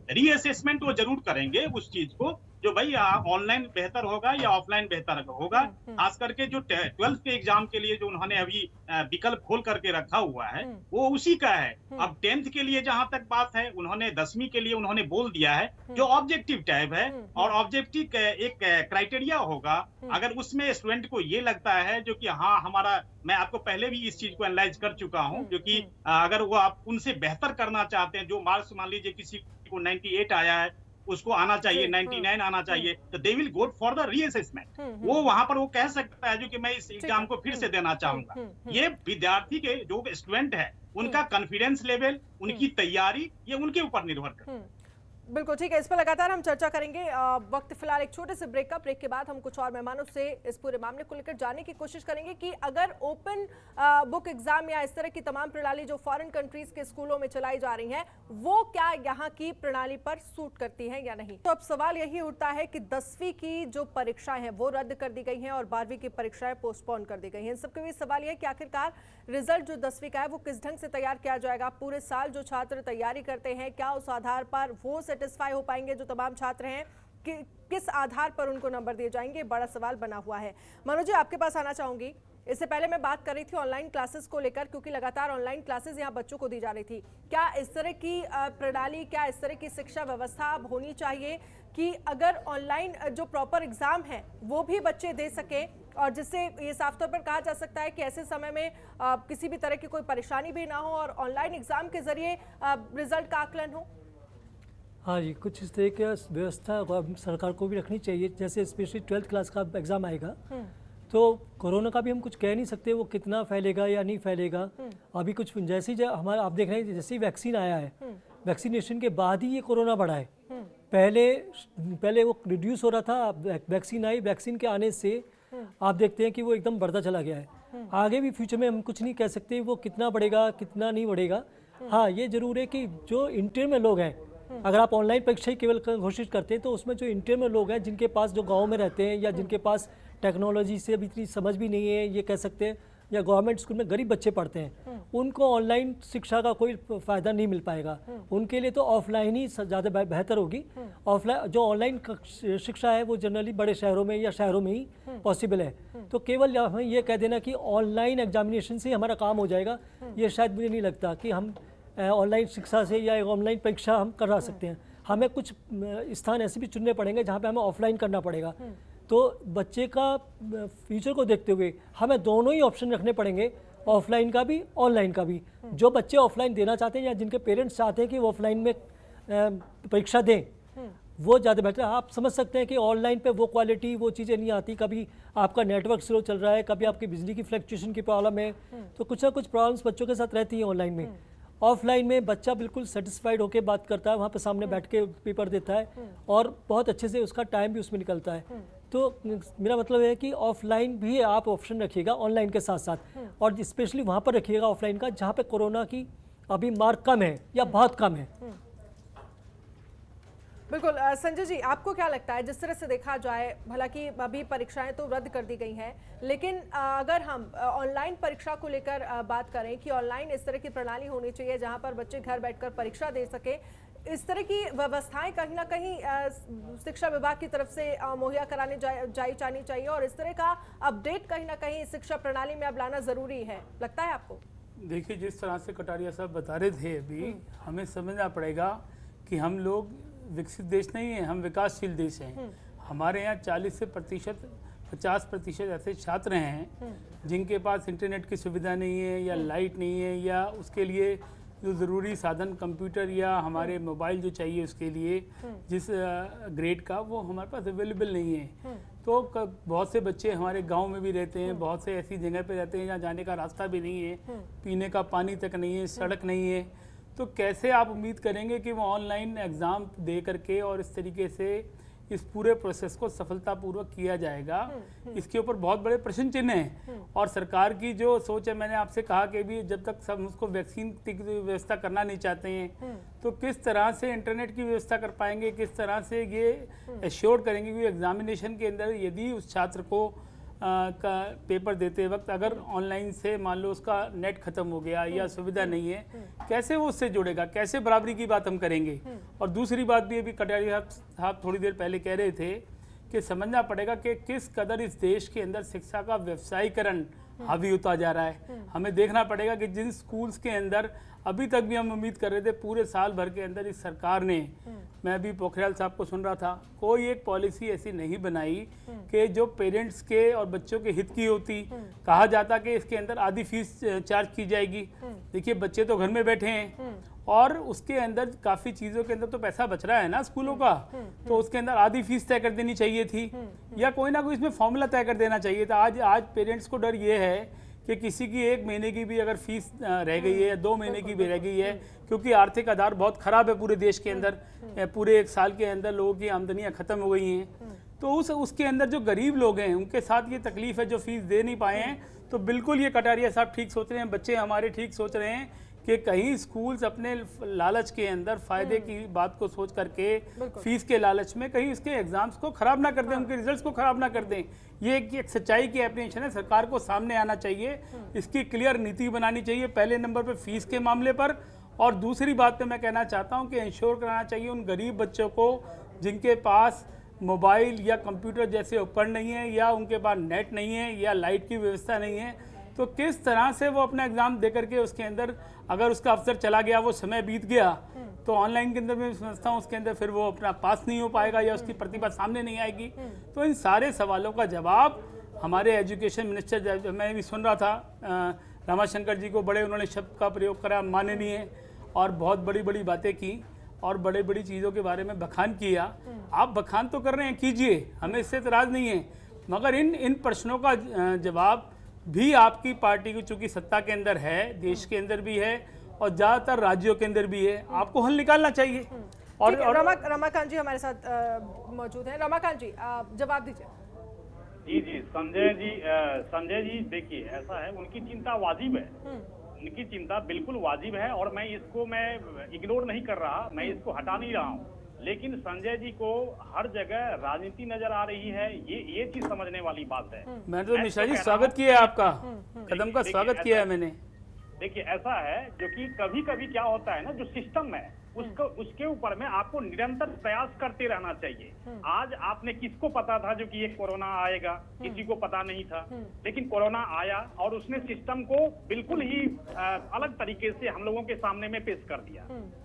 रीअसेसमेंट वो जरूर करेंगे उस चीज को, जो भाई ऑनलाइन बेहतर होगा या ऑफलाइन बेहतर होगा। खास करके जो 12th के एग्जाम के लिए जो उन्होंने अभी विकल्प खोल करके रखा हुआ है वो उसी का है। अब 10th के लिए जहां तक बात है, उन्होंने 10वीं के लिए उन्होंने बोल दिया है जो ऑब्जेक्टिव टाइप है, और ऑब्जेक्टिव एक क्राइटेरिया होगा। अगर उसमें स्टूडेंट को ये लगता है जो कि हाँ हमारा, मैं आपको पहले भी इस चीज को एनालाइज कर चुका हूँ, जो कि अगर वो आप उनसे बेहतर करना चाहते हैं, जो मार्क्स मान लीजिए किसी को 98 आया है उसको आना चाहिए 99 आना चाहिए, तो they will go for the reassessment. वो वहां पर वो कह सकता है जो कि मैं इस एग्जाम को फिर से देना चाहूंगा। ये विद्यार्थी के जो स्टूडेंट है उनका कॉन्फिडेंस लेवल, उनकी तैयारी, ये उनके ऊपर निर्भर करता है। बिल्कुल ठीक है, इस पर लगातार हम चर्चा करेंगे। वक्त फिलहाल एक छोटे से ब्रेक का। ब्रेक के बाद हम कुछ और मेहमानों से इस पूरे मामले को लेकर जानने की कोशिश करेंगे कि अगर ओपन बुक एग्जाम या इस तरह की तमाम प्रणाली जो फॉरेन कंट्रीज के स्कूलों में चलाई जा रही है, वो क्या यहाँ की प्रणाली पर सूट करती है या नहीं। तो अब सवाल यही उठता है कि 10वीं की जो परीक्षाएं हैं वो रद्द कर दी गई हैं और 12वीं की परीक्षाएं पोस्टपोन कर दी गई हैं। इन सबके बीच सवाल यह है कि आखिरकार रिजल्ट जो 10वीं का है वो किस ढंग से तैयार किया जाएगा। पूरे साल जो छात्र तैयारी करते हैं, क्या उस आधार पर वो सेटिस्फाई हो पाएंगे जो तमाम छात्र हैं, कि किस आधार पर उनको नंबर दिए जाएंगे, बड़ा सवाल बना हुआ है। मनोज जी, आपके पास आना चाहूंगी। इससे पहले मैं बात कर रही थी ऑनलाइन क्लासेस को लेकर, क्योंकि लगातार ऑनलाइन क्लासेस यहाँ बच्चों को दी जा रही थी। क्या इस तरह की प्रणाली, क्या इस तरह की शिक्षा व्यवस्था अब होनी चाहिए कि अगर ऑनलाइन जो प्रॉपर एग्जाम है वो भी बच्चे दे सकें, और जिससे ये साफ तौर पर कहा जा सकता है कि ऐसे समय में किसी भी तरह की कोई परेशानी भी ना हो और ऑनलाइन एग्जाम के जरिए रिजल्ट का आकलन हो? हाँ जी, कुछ इस तरह की व्यवस्था सरकार को भी रखनी चाहिए। जैसे स्पेशली 12th क्लास का एग्ज़ाम आएगा, तो कोरोना का भी हम कुछ कह नहीं सकते वो कितना फैलेगा या नहीं फैलेगा। अभी कुछ जैसे ही हमारा आप देख रहे हैं, जैसे ही वैक्सीन आया है, वैक्सीनेशन के बाद ही ये कोरोना बढ़ा है। पहले वो रिड्यूस हो रहा था, वैक्सीन आई, वैक्सीन के आने से आप देखते हैं कि वो एकदम बढ़ता चला गया है। आगे भी फ्यूचर में हम कुछ नहीं कह सकते वो कितना बढ़ेगा कितना नहीं बढ़ेगा। हाँ, ये जरूर है कि जो इंटर में लोग हैं, अगर आप ऑनलाइन परीक्षा ही केवल घोषित करते हैं तो उसमें जो इंटर में लोग हैं, जिनके पास जो गांव में रहते हैं या जिनके पास टेक्नोलॉजी से अभी इतनी समझ भी नहीं है, ये कह सकते हैं, या गवर्नमेंट स्कूल में गरीब बच्चे पढ़ते हैं, उनको ऑनलाइन शिक्षा का कोई फ़ायदा नहीं मिल पाएगा। उनके लिए तो ऑफलाइन ही ज़्यादा बेहतर होगी। ऑफलाइन जो ऑनलाइन शिक्षा है वो जनरली बड़े शहरों में या शहरों में ही पॉसिबल है। तो केवल हमें ये कह देना कि ऑनलाइन एग्जामिनेशन से हमारा काम हो जाएगा, ये शायद मुझे नहीं लगता कि हम ऑनलाइन शिक्षा से या ऑनलाइन परीक्षा हम करा सकते हैं। हमें कुछ स्थान ऐसे भी चुनने पड़ेंगे जहाँ पे हमें ऑफलाइन करना पड़ेगा। तो बच्चे का फ्यूचर को देखते हुए हमें दोनों ही ऑप्शन रखने पड़ेंगे, ऑफलाइन का भी ऑनलाइन का भी। जो बच्चे ऑफलाइन देना चाहते हैं या जिनके पेरेंट्स चाहते हैं कि वो ऑफलाइन में परीक्षा दें, वो ज़्यादा बेटर। आप समझ सकते हैं कि ऑनलाइन पे वो क्वालिटी, वो चीज़ें नहीं आती। कभी आपका नेटवर्क स्लो चल रहा है, कभी आपकी बिजली की फ्लक्चुएशन की प्रॉब्लम है, तो कुछ ना कुछ प्रॉब्लम्स बच्चों के साथ रहती हैं ऑनलाइन में। ऑफलाइन में बच्चा बिल्कुल सेटिस्फाइड होकर बात करता है, वहाँ पे सामने बैठ के पेपर देता है और बहुत अच्छे से उसका टाइम भी उसमें निकलता है। तो मेरा मतलब है कि ऑफलाइन भी आप ऑप्शन रखिएगा ऑनलाइन के साथ साथ, और स्पेशली वहाँ पर रखिएगा ऑफलाइन का जहाँ पे कोरोना की अभी मार्क कम है या बहुत कम है। बिल्कुल। संजय जी, आपको क्या लगता है, जिस तरह से देखा जाए, हालांकि अभी परीक्षाएं तो रद्द कर दी गई हैं, लेकिन अगर हम ऑनलाइन परीक्षा को लेकर बात करें कि ऑनलाइन इस तरह की प्रणाली होनी चाहिए जहां पर बच्चे घर बैठकर परीक्षा दे सके, इस तरह की व्यवस्थाएं कहीं ना कहीं शिक्षा विभाग की तरफ से मुहैया कराने जानी चाहिए और इस तरह का अपडेट कहीं ना कहीं शिक्षा प्रणाली में अब लाना जरूरी है, लगता है आपको? देखिए, जिस तरह से कटारिया साहब बता रहे थे अभी, हमें समझना पड़ेगा कि हम लोग विकसित देश नहीं है, हम विकासशील देश हैं। हमारे यहाँ 40 से 50% ऐसे छात्र हैं जिनके पास इंटरनेट की सुविधा नहीं है या लाइट नहीं है या उसके लिए जो ज़रूरी साधन कंप्यूटर या हमारे मोबाइल जो चाहिए उसके लिए जिस ग्रेड का, वो हमारे पास अवेलेबल नहीं है। तो बहुत से बच्चे हमारे गांव में भी रहते हैं, बहुत से ऐसी जगह पे रहते हैं जहाँ जाने का रास्ता भी नहीं है, पीने का पानी तक नहीं है, सड़क नहीं है। तो कैसे आप उम्मीद करेंगे कि वो ऑनलाइन एग्ज़ाम दे करके और इस तरीके से इस पूरे प्रोसेस को सफलतापूर्वक किया जाएगा? इसके ऊपर बहुत बड़े प्रश्न चिन्ह हैं। और सरकार की जो सोच है, मैंने आपसे कहा कि भी जब तक सब उसको वैक्सीन की व्यवस्था करना नहीं चाहते हैं, तो किस तरह से इंटरनेट की व्यवस्था कर पाएंगे, किस तरह से ये एश्योर करेंगे कि एग्जामिनेशन के अंदर यदि उस छात्र को का पेपर देते वक्त अगर ऑनलाइन से मान लो उसका नेट खत्म हो गया या सुविधा नहीं है, कैसे वो उससे जुड़ेगा, कैसे बराबरी की बात हम करेंगे? और दूसरी बात भी अभी कटारिया साहब थोड़ी देर पहले कह रहे थे कि समझना पड़ेगा कि किस कदर इस देश के अंदर शिक्षा का व्यवसायीकरण हावी होता जा रहा है। हमें देखना पड़ेगा कि जिन स्कूल्स के अंदर अभी तक भी हम उम्मीद कर रहे थे पूरे साल भर के अंदर इस सरकार ने, मैं अभी पोखरियाल साहब को सुन रहा था, कोई एक पॉलिसी ऐसी नहीं बनाई कि जो पेरेंट्स के और बच्चों के हित की होती। कहा जाता कि इसके अंदर आधी फीस चार्ज की जाएगी। देखिए, बच्चे तो घर में बैठे हैं और उसके अंदर काफ़ी चीज़ों के अंदर तो पैसा बच रहा है ना स्कूलों का, तो उसके अंदर आधी फीस तय कर देनी चाहिए थी या कोई ना कोई इसमें फॉर्मूला तय कर देना चाहिए था। आज पेरेंट्स को डर ये है कि किसी की 1 महीने की भी अगर फीस रह गई है या 2 महीने की भी रह गई है, क्योंकि आर्थिक आधार बहुत ख़राब है पूरे देश के अंदर, पूरे 1 साल के अंदर लोगों की आमदनियाँ ख़त्म हो गई हैं, तो उसके अंदर जो गरीब लोग हैं उनके साथ ये तकलीफ है जो फीस दे नहीं पाए हैं। तो बिल्कुल ये कटारिया साहब ठीक सोच रहे हैं, बच्चे हमारे ठीक सोच रहे हैं कि कहीं स्कूल्स अपने लालच के अंदर फ़ायदे की बात को सोच करके फीस के लालच में कहीं उसके एग्जाम्स को ख़राब ना कर दें, उनके रिजल्ट्स को ख़राब ना कर दें। ये एक सच्चाई की एप्लीकेशन है, सरकार को सामने आना चाहिए, इसकी क्लियर नीति बनानी चाहिए पहले नंबर पे फीस के मामले पर। और दूसरी बात पे मैं कहना चाहता हूँ कि इंश्योर कराना चाहिए उन गरीब बच्चों को जिनके पास मोबाइल या कंप्यूटर जैसे उपकरण नहीं है या उनके पास नेट नहीं है या लाइट की व्यवस्था नहीं है, तो किस तरह से वो अपना एग्ज़ाम दे करके उसके अंदर अगर उसका अवसर चला गया, वो समय बीत गया, तो ऑनलाइन के अंदर मैं समझता हूँ उसके अंदर फिर वो अपना पास नहीं हो पाएगा या उसकी प्रतिभा सामने नहीं आएगी। तो इन सारे सवालों का जवाब हमारे एजुकेशन मिनिस्टर, मैं भी सुन रहा था रमाशंकर जी को, बड़े उन्होंने शब्द का प्रयोग करा माननीय, और बहुत बड़ी बड़ी बातें की और बड़े बड़ी चीज़ों के बारे में बखान किया। आप बखान तो कर रहे हैं, कीजिए, हमें इससे इतराज़ नहीं है, मगर इन प्रश्नों का जवाब भी आपकी पार्टी की चूंकि सत्ता के अंदर है, देश के अंदर भी है और ज़्यादातर राज्यों के अंदर भी है, आपको हल निकालना चाहिए। और रमाकांत जी हमारे साथ मौजूद हैं। रमाकांत जी, जवाब दीजिए। जी संजय जी देखिए, ऐसा है, उनकी चिंता वाजिब है, उनकी चिंता बिल्कुल वाजिब है और मैं इग्नोर नहीं कर रहा, मैं इसको हटा नहीं रहा हूँ, लेकिन संजय जी को हर जगह राजनीति नजर आ रही है, ये चीज समझने वाली बात है। मैंने तो मिश्रा जी स्वागत किया है आपका, कदम का स्वागत किया है मैंने। देखिए ऐसा है जो कि कभी कभी क्या होता है ना, जो सिस्टम है उसको उसके ऊपर में आपको निरंतर प्रयास करते रहना चाहिए। आज आपने किसको पता था जो कि ये कोरोना आएगा, किसी को पता नहीं था, लेकिन कोरोना आया और उसने सिस्टम को बिल्कुल ही अलग तरीके से हम लोगों के सामने में पेश कर दिया।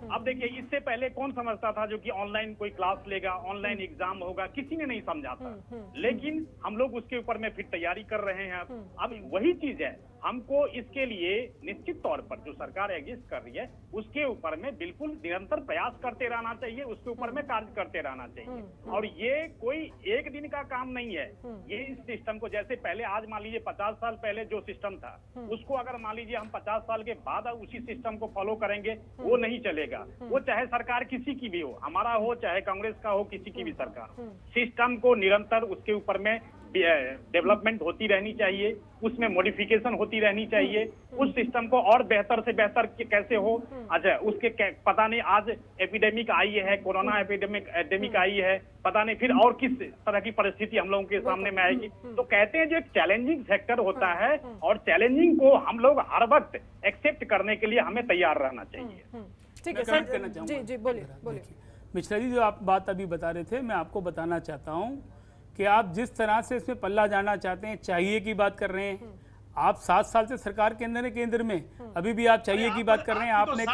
अब देखिए, इससे पहले कौन समझता था जो कि ऑनलाइन कोई क्लास लेगा, ऑनलाइन एग्जाम होगा, किसी ने नहीं समझा था, लेकिन हम लोग उसके ऊपर में फिर तैयारी कर रहे हैं। अब वही चीज है, हमको इसके लिए निश्चित तौर पर जो सरकार एग्जिस्ट कर रही है उसके ऊपर में बिल्कुल निरंतर प्रयास करते रहना चाहिए, उसके ऊपर में कार्य करते रहना चाहिए। और ये कोई एक दिन का काम नहीं है। ये इस सिस्टम को जैसे पहले, आज मान लीजिए 50 साल पहले जो सिस्टम था उसको अगर मान लीजिए हम 50 साल के बाद उसी सिस्टम को फॉलो करेंगे, वो नहीं चलेगा। वो चाहे सरकार किसी की भी हो, हमारा हो चाहे कांग्रेस का हो, किसी की भी सरकार, सिस्टम को निरंतर उसके ऊपर में डेवलपमेंट होती रहनी चाहिए, उसमें मॉडिफिकेशन होती रहनी चाहिए, उस सिस्टम को और बेहतर से बेहतर कैसे हो। अच्छा, उसके पता नहीं आज एपिडेमिक आई है, कोरोना एपिडेमिक आई है, पता नहीं फिर और किस तरह की परिस्थिति हम लोगों के सामने में आएगी। तो कहते हैं जो एक चैलेंजिंग फैक्टर होता है और चैलेंजिंग को हम लोग हर वक्त एक्सेप्ट करने के लिए हमें तैयार रहना चाहिए। ठीक है सर, जी जी बोलिए बोलिए। मिश्रा जी, जो आप बात अभी बता रहे थे, मैं आपको बताना चाहता हूँ कि आप जिस तरह से इसमें पल्ला जाना चाहते हैं, चाहिए की बात कर रहे हैं। आप 7 साल से सरकार के अंदर है, केंद्र में, अभी भी आप चाहिए की बात कर रहे हैं। आपने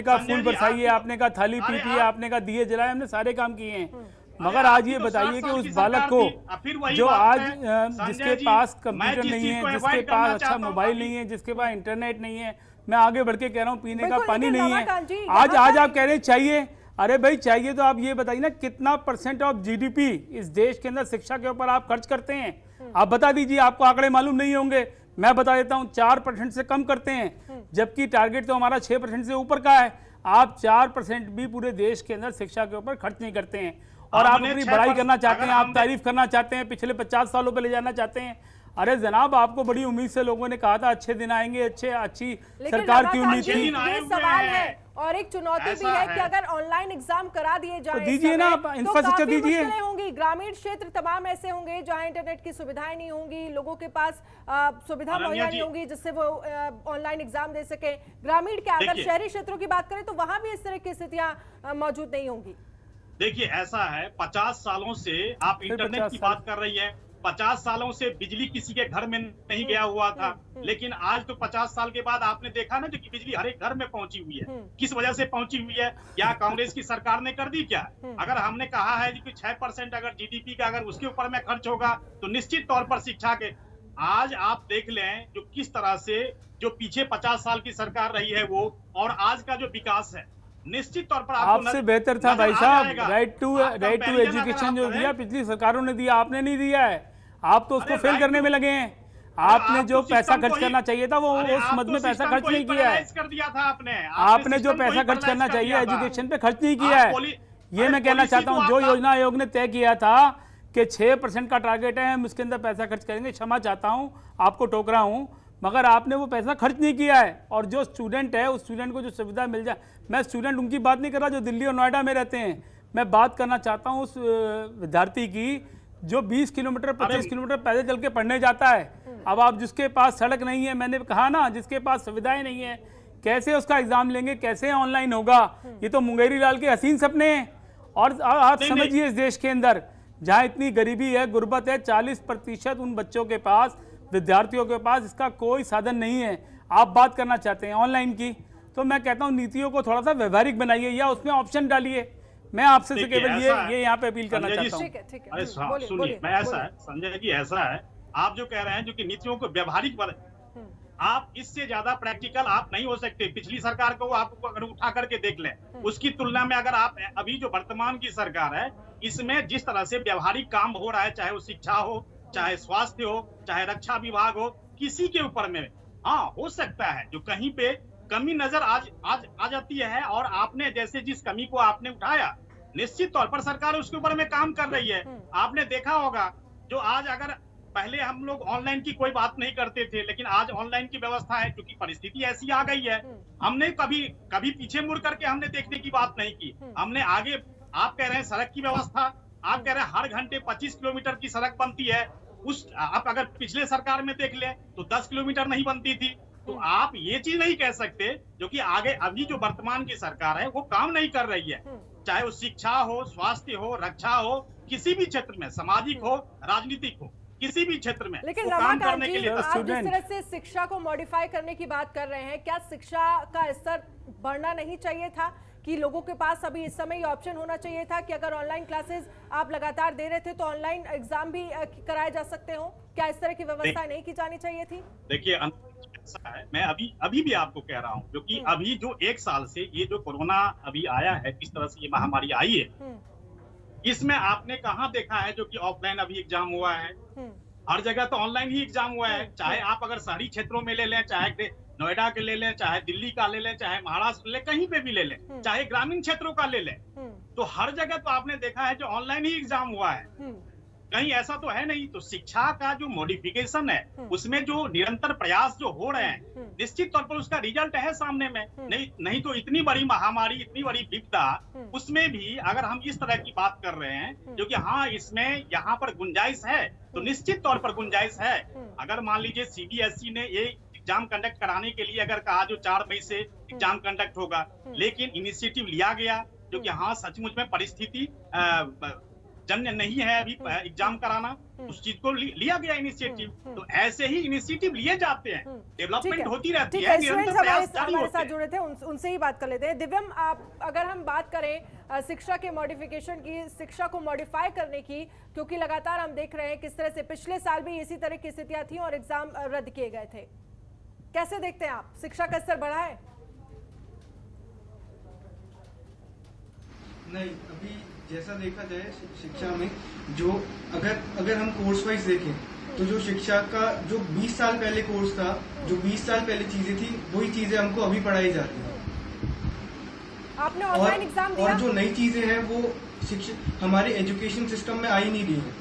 कहा फूल बरसाइए, आपने कहा थाली पीटिए, आपने कहा दिए जलाए, हमने सारे काम किए हैं। मगर आज ये बताइए कि उस बालक को जो आज जिसके पास कंप्यूटर नहीं है, जिसके पास अच्छा मोबाइल नहीं है, जिसके पास इंटरनेट नहीं है, मैं आगे बढ़ के कह रहा हूँ पीने का पानी नहीं है, आज आप कह रहे हैं चाहिए। अरे भाई चाहिए तो आप ये बताइए ना, कितना % ऑफ GDP इस देश के अंदर शिक्षा के ऊपर आप खर्च करते हैं? आप बता दीजिए, आपको आंकड़े मालूम नहीं होंगे, मैं बता देता हूं, 4% से कम करते हैं, जबकि टारगेट तो हमारा 6% से ऊपर का है। आप 4% भी पूरे देश के अंदर शिक्षा के ऊपर खर्च नहीं करते हैं। और आप अपनी बड़ाई करना चाहते हैं, आप तारीफ करना चाहते हैं, पिछले 50 सालों पर ले जाना चाहते हैं। अरे जनाब, आपको बड़ी उम्मीद से लोगों ने कहा था अच्छे दिन आएंगे, अच्छी सरकार की उम्मीद थी। ये सवाल है और एक चुनौती भी है कि अगर ऑनलाइन एग्जाम करा दिए जाए तो दीजिए ना, इंफ्रास्ट्रक्चर दीजिए। मुश्किलें होंगी, ग्रामीण क्षेत्र तमाम ऐसे होंगे जहां इंटरनेट की सुविधाएं नहीं होंगी, लोगों के पास सुविधा मुहैया नहीं होगी जिससे वो ऑनलाइन एग्जाम दे सके। ग्रामीण क्या, अगर शहरी क्षेत्रों की बात करें तो वहां भी इस तरह की स्थितियां मौजूद नहीं होंगी। देखिए, ऐसा है, 50 सालों से आप इंटरनेट की बात कर रही है, 50 सालों से बिजली किसी के घर में नहीं गया हुआ था, लेकिन आज तो 50 साल के बाद आपने देखा ना जो कि बिजली हर एक घर में पहुंची हुई है। किस वजह से पहुंची हुई है? क्या कांग्रेस की सरकार ने कर दी क्या? अगर हमने कहा है कि 6% अगर GDP का अगर उसके ऊपर में खर्च होगा तो निश्चित तौर पर शिक्षा के, आज आप देख लें जो किस तरह से जो पीछे 50 साल की सरकार रही है वो और आज का जो विकास है, निश्चित तौर पर आपसे बेहतर था भाई साहब। राइट टू एजुकेशन जो दिया पिछली सरकारों ने दिया, आपने नहीं दिया है। आप तो उसको फेल करने में लगे हैं। आपने जो पैसा खर्च करना चाहिए था वो उस मद में पैसा खर्च नहीं किया है। कर दिया था आपने जो पैसा खर्च करना चाहिए एजुकेशन पे खर्च नहीं किया है। ये मैं कहना चाहता हूँ, जो योजना आयोग ने तय किया था कि 6% का टारगेट है, हम उसके अंदर पैसा खर्च करेंगे, क्षमा चाहता हूँ, आपको टोक रहा हूँ, मगर आपने वो पैसा खर्च नहीं किया है। और जो स्टूडेंट है, उस स्टूडेंट को जो सुविधा मिल जाए, मैं स्टूडेंट उनकी बात नहीं कर रहा जो दिल्ली और नोएडा में रहते हैं, मैं बात करना चाहता हूँ उस विद्यार्थी की जो 20 किलोमीटर 25 किलोमीटर पैदल चल के पढ़ने जाता है। अब आप जिसके पास सड़क नहीं है, मैंने कहा ना, जिसके पास सुविधाएं नहीं है, कैसे उसका एग्जाम लेंगे, कैसे ऑनलाइन होगा? ये तो मुंगेरी लाल के हसीन सपने हैं। और आप समझिए, इस देश के अंदर जहाँ इतनी गरीबी है, गुर्बत है, 40% उन बच्चों के पास, विद्यार्थियों के पास इसका कोई साधन नहीं है। आप बात करना चाहते हैं ऑनलाइन की, तो मैं कहता हूँ नीतियों को थोड़ा सा व्यवहारिक बनाइए या उसमें ऑप्शन डालिए। मैं आपसे से केवल ये यहाँ पे अपील करना चाहता हूँ। अरे सुनिए, मैं ऐसा है संजय जी, ऐसा है, आप जो कह रहे हैं जो कि नीतियों को व्यवहारिक आप इससे ज्यादा प्रैक्टिकल आप नहीं हो सकते। पिछली सरकार को आप अगर उठा करके देख लें, उसकी तुलना में अगर आप अभी जो वर्तमान की सरकार है, इसमें जिस तरह से व्यवहारिक काम हो रहा है, चाहे वो शिक्षा हो, चाहे स्वास्थ्य हो, चाहे रक्षा विभाग हो, किसी के ऊपर में हाँ हो सकता है जो कहीं पे कमी नजर आ जाती है। और आपने जैसे जिस कमी को आपने उठाया, निश्चित तौर पर सरकार उसके ऊपर में काम कर रही है। आपने देखा होगा जो आज, अगर पहले हम लोग ऑनलाइन की कोई बात नहीं करते थे, लेकिन आज ऑनलाइन की व्यवस्था है क्योंकि परिस्थिति ऐसी आ गई है। हमने कभी पीछे मुड़ करके हमने देखने की बात नहीं की, हमने आगे। आप कह रहे हैं सड़क की व्यवस्था, आप कह रहे हैं हर घंटे 25 किलोमीटर की सड़क बनती है। आप अगर पिछले सरकार में देख ले तो 10 किलोमीटर नहीं बनती थी। तो आप ये चीज नहीं कह सकते जो कि आगे अभी जो वर्तमान की सरकार है वो काम नहीं कर रही है, चाहे वो शिक्षा हो, स्वास्थ्य हो, रक्षा हो, किसी भी क्षेत्र में, सामाजिक हो, राजनीतिक हो, किसी भी क्षेत्र में लेकिन वो काम रमाकांत करने के जी, लिए आप जिस student- तरह से शिक्षा को मॉडिफाई करने की बात कर रहे हैं, क्या शिक्षा का स्तर बढ़ना नहीं चाहिए था कि लोगों के पास अभी इस समय ये ऑप्शन होना चाहिए था कि अगर ऑनलाइन क्लासेस आप लगातार दे रहे थे तो ऑनलाइन एग्जाम भी कराए जा सकते हो? क्या इस तरह की व्यवस्था नहीं की जानी चाहिए थी? देखिए ऐसा है, मैं अभी भी आपको कह रहा हूँ, क्योंकि अभी जो 1 साल से ये जो कोरोना अभी आया है, किस तरह से ये महामारी आई है, इसमें आपने कहाँ देखा है जो कि ऑफलाइन अभी एग्जाम हुआ है? हर जगह तो ऑनलाइन ही एग्जाम हुआ है। चाहे आप अगर शहरी क्षेत्रों में ले लें, चाहे नोएडा के ले लें, चाहे दिल्ली का ले लें, चाहे महाराष्ट्र ले, कहीं पे भी ले लें, चाहे ग्रामीण क्षेत्रों का ले लें, तो हर जगह तो आपने देखा है जो ऑनलाइन ही एग्जाम हुआ है, कहीं ऐसा तो है नहीं। तो शिक्षा का जो मॉडिफिकेशन है, उसमें जो निरंतर प्रयास जो हो रहे हैं, निश्चित तौर पर उसका रिजल्ट है सामने में। नहीं तो इतनी बड़ी महामारी, इतनी बड़ी विपदा, उसमें भी अगर हम इस तरह की बात कर रहे हैं जो कि हाँ इसमें यहाँ पर गुंजाइश है, तो निश्चित तौर पर गुंजाइश है। अगर मान लीजिए सीबीएसई ने ये एग्जाम कंडक्ट कराने के लिए अगर कहा जो 4 मई से एग्जाम कंडक्ट होगा, लेकिन इनिशिएटिव लिया गया जो कि हाँ सचमुच में परिस्थिति जन्य नहीं है अभी एग्जाम कराना, उस चीज को लिया गया इनिशिएटिव। तो ऐसे ही इनिशिएटिव लिए जाते हैं, डेवलपमेंट होती रहती है, निरंतर प्रयास जारी हमारे होते साथ हैं। जुड़े थे, उनसे ही बात कर लेते हैं। दिव्यम, आप अगर हम बात करें शिक्षा के मॉडिफिकेशन की, शिक्षा को मॉडिफाई करने की, क्योंकि लगातार हम देख रहे हैं किस तरह से पिछले साल भी इसी तरह की स्थितियां थी और एग्जाम रद्द किए गए थे, कैसे देखते हैं आप? शिक्षा का स्तर बढ़ा है? नहीं, अभी जैसा देखा जाए शिक्षा में जो अगर हम कोर्स वाइज देखें तो जो शिक्षा का जो 20 साल पहले कोर्स था, जो 20 साल पहले चीजें थी, वही चीजें हमको अभी पढ़ाई जाती है। आपने ऑनलाइन एग्जाम दिया? और जो नई चीजें हैं वो हमारे एजुकेशन सिस्टम में आई नहीं रही है।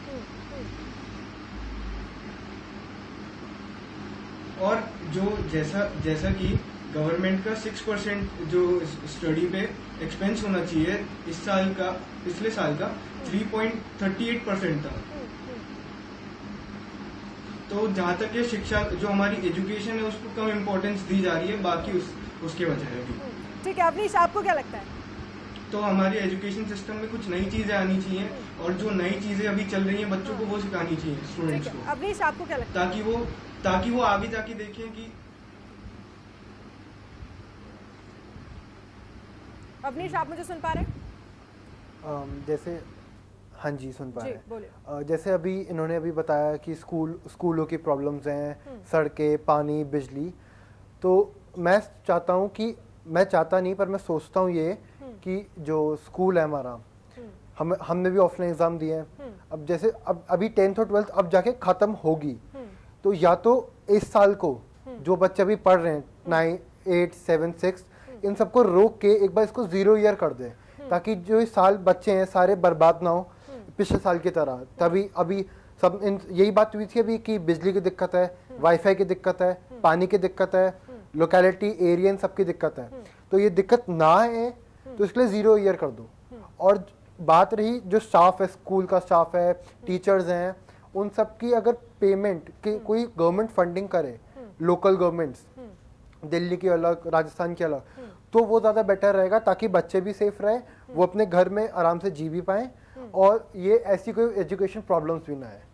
और जो जैसा कि गवर्नमेंट का 6% जो स्टडी पे एक्सपेंस होना चाहिए, इस साल का, पिछले साल का 3.38% था। तो जहां तक ये शिक्षा, जो हमारी एजुकेशन है, उसको कम इम्पोर्टेंस दी जा रही है, बाकी उसके वजह है भी। ठीक है, अवनीश, आपको क्या लगता है? तो हमारे एजुकेशन सिस्टम में कुछ नई चीजें आनी चाहिए, और जो नई चीजें अभी चल रही हैं बच्चों को वो सिखानी चाहिए स्टूडेंट्स को। अवनीश, आपको क्या लगता है? ताकि वो आगे जाके देखें कि अवनीश, आप मुझे सुन पा रहे हैं? जैसे हाँ जी, सुन पा जी, रहे बोलिए। हैं। जैसे इन्होंने अभी बताया कि स्कूलों की प्रॉब्लम्स हैं, सड़कें, पानी, बिजली। तो मैं चाहता नहीं, पर मैं सोचता हूँ ये कि जो स्कूल है हमारा, हमने भी ऑफलाइन एग्ज़ाम दिए हैं। अब जैसे अभी 10th और 12th अब जाके ख़त्म होगी, तो या तो इस साल को जो बच्चे अभी पढ़ रहे हैं 9, 8, 7, 6, इन सबको रोक के एक बार इसको 0 ईयर कर दे, ताकि जो इस साल बच्चे हैं सारे बर्बाद ना हो पिछले साल की तरह। तभी अभी सब यही बात हुई थी अभी कि बिजली की दिक्कत है, वाईफाई की दिक्कत है, पानी की दिक्कत है, लोकेलिटी एरिया इन सबकी दिक्कत है। तो ये दिक्कत ना है तो इसके लिए 0 ईयर कर दो। और बात रही जो स्टाफ है, स्कूल का स्टाफ है, टीचर्स हैं, उन सब की अगर पेमेंट की कोई गवर्नमेंट फंडिंग करे, लोकल गवर्नमेंट्स, दिल्ली की अलग, राजस्थान की अलग, तो वो ज़्यादा बेटर रहेगा, ताकि बच्चे भी सेफ रहे, वो अपने घर में आराम से जी भी पाएँ, और ये ऐसी कोई एजुकेशन प्रॉब्लम्स भी ना है।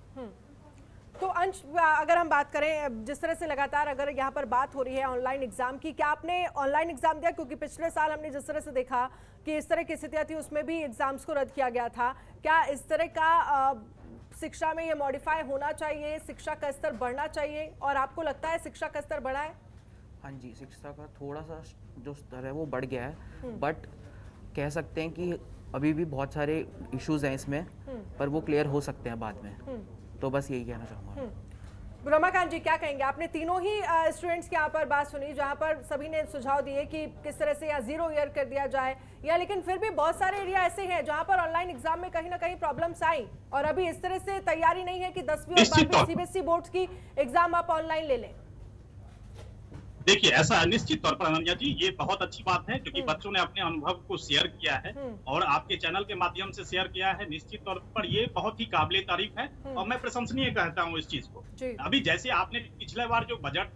तो अंश, अगर हम बात करें, जिस तरह से लगातार अगर यहाँ पर बात हो रही है ऑनलाइन एग्जाम की, क्या आपने ऑनलाइन एग्जाम दिया? क्योंकि पिछले साल हमने जिस तरह से देखा कि इस तरह की स्थितियाँ थी, उसमें भी एग्जाम्स को रद्द किया गया था। क्या इस तरह का शिक्षा में ये मॉडिफाई होना चाहिए, शिक्षा का स्तर बढ़ना चाहिए, और आपको लगता है शिक्षा का स्तर बढ़ा है? हाँ जी, शिक्षा का थोड़ा सा जो स्तर है वो बढ़ गया है, बट कह सकते हैं कि अभी भी बहुत सारे इश्यूज हैं इसमें, पर वो क्लियर हो सकते हैं बाद में। तो बस यही कहना चाहूँगा। रमाकांत जी, क्या कहेंगे? आपने तीनों ही स्टूडेंट्स की यहाँ पर बात सुनी, जहाँ पर सभी ने सुझाव दिए कि किस तरह से या 0 ईयर कर दिया जाए, या लेकिन फिर भी बहुत सारे एरिया ऐसे हैं जहाँ पर ऑनलाइन एग्जाम में कहीं ना कहीं प्रॉब्लम्स आई, और अभी इस तरह से तैयारी नहीं है कि 10वीं और 12वीं सीबीएसई बोर्ड की एग्जाम आप ऑनलाइन ले लें। देखिए, ऐसा है निश्चित तौर पर अनन्या जी, ये बहुत अच्छी बात है क्योंकि बच्चों ने अपने अनुभव को शेयर किया है और आपके चैनल के माध्यम से शेयर किया है। निश्चित तौर पर ये बहुत ही काबिले तारीफ है और मैं प्रशंसनीय कहता हूँ इस चीज को। अभी जैसे आपने पिछले बार जो बजट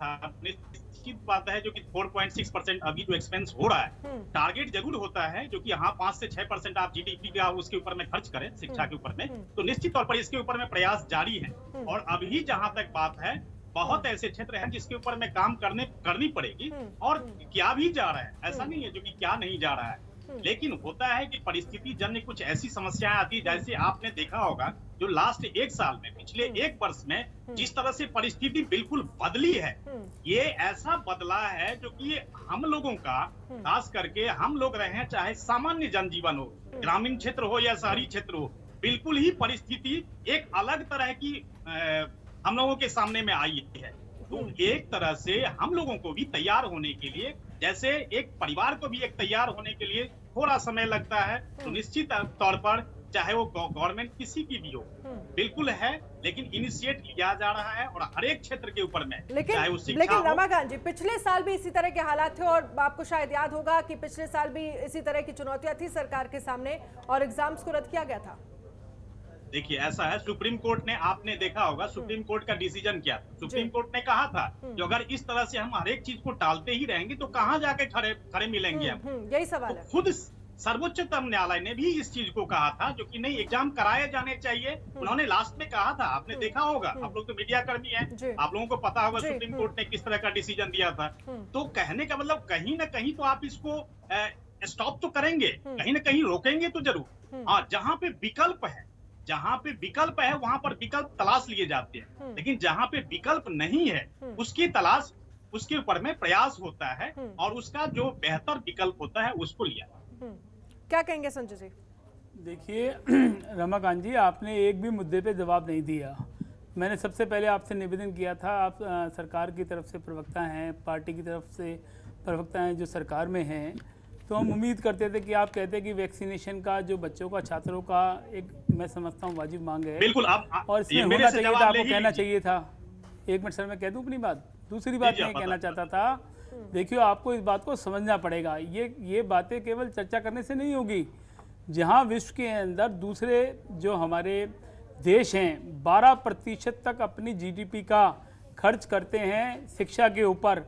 था, निश्चित बात है जो कि 4.6% अभी जो एक्सपेंस हो रहा है, टारगेट जरूर होता है जो कि हाँ 5 से 6% आप जीडीपी का उसके ऊपर में खर्च करें शिक्षा के ऊपर में, तो निश्चित तौर पर इसके ऊपर में प्रयास जारी है। और अभी जहां तक बात है, बहुत ऐसे क्षेत्र हैं जिसके ऊपर में काम करनी पड़ेगी और क्या भी जा रहा है, ऐसा नहीं है जो कि क्या नहीं जा रहा है, लेकिन होता है कि परिस्थिति जन्य कुछ ऐसी समस्याएं आती है, जैसे आपने देखा होगा जो लास्ट 1 साल में, पिछले 1 वर्ष में जिस तरह से परिस्थिति बिल्कुल बदली है, ये ऐसा बदला है जो कि हम लोगों का, खास करके हम लोग रहे हैं, चाहे सामान्य जनजीवन हो, ग्रामीण क्षेत्र हो या शहरी क्षेत्र हो, बिल्कुल ही परिस्थिति एक अलग तरह की हम लोगों के सामने में आई है। तो एक तरह से हम लोगों को भी तैयार होने के लिए, जैसे एक परिवार को भी एक तैयार होने के लिए थोड़ा समय लगता है, तो निश्चित तौर पर चाहे वो गवर्नमेंट किसी की भी हो, बिल्कुल है, लेकिन इनिशिएट लिया जा रहा है और हर एक क्षेत्र के ऊपर में, चाहे वो शिक्षा लेकिन हो। रमाकांत जी, पिछले साल भी इसी तरह के हालात थे और आपको शायद याद होगा कि पिछले साल भी इसी तरह की चुनौतियां थी सरकार के सामने और एग्जाम्स को रद्द किया गया था। देखिए ऐसा है, सुप्रीम कोर्ट ने, आपने देखा होगा सुप्रीम कोर्ट का डिसीजन क्या था। सुप्रीम कोर्ट ने कहा था कि अगर इस तरह से हम हर एक चीज को टालते ही रहेंगे तो कहाँ जाके खड़े मिलेंगे हम। यही सवाल है। खुद सर्वोच्चतम न्यायालय ने भी इस चीज को कहा था जो कि नहीं, एग्जाम कराए जाने चाहिए। उन्होंने लास्ट में कहा था, आपने देखा होगा, आप लोग तो मीडिया कर्मी हैं, आप लोगों को पता होगा सुप्रीम कोर्ट ने किस तरह का डिसीजन दिया था। तो कहने का मतलब कहीं ना कहीं तो आप इसको स्टॉप तो करेंगे, कहीं ना कहीं रोकेंगे तो जरूर। हाँ, जहाँ पे विकल्प है वहां पर विकल्प तलाश लिए जाते हैं, लेकिन जहाँ पे विकल्प नहीं है उसकी तलाश, उसके ऊपर में प्रयास होता है और उसका जो बेहतर विकल्प होता है उसको लिया। क्या कहेंगे संजय जी? देखिए रमाकांत जी, आपने एक भी मुद्दे पे जवाब नहीं दिया। मैंने सबसे पहले आपसे निवेदन किया था, आप सरकार की तरफ से प्रवक्ता हैं, पार्टी की तरफ से प्रवक्ता हैं जो सरकार में हैं, तो हम उम्मीद करते थे कि आप कहते कि वैक्सीनेशन का जो बच्चों का, छात्रों का एक, मैं समझता हूँ वाजिब मांग है, बिल्कुल और इसमें होना चाहिए था, आपको कहना चाहिए था। एक मिनट सर, मैं कह दूँ अपनी बात। दूसरी बात मैं कहना चाहता था, देखिए आपको इस बात को समझना पड़ेगा, ये बातें केवल चर्चा करने से नहीं होगी। जहाँ विश्व के अंदर दूसरे जो हमारे देश हैं 12% तक अपनी जीडीपी का खर्च करते हैं शिक्षा के ऊपर,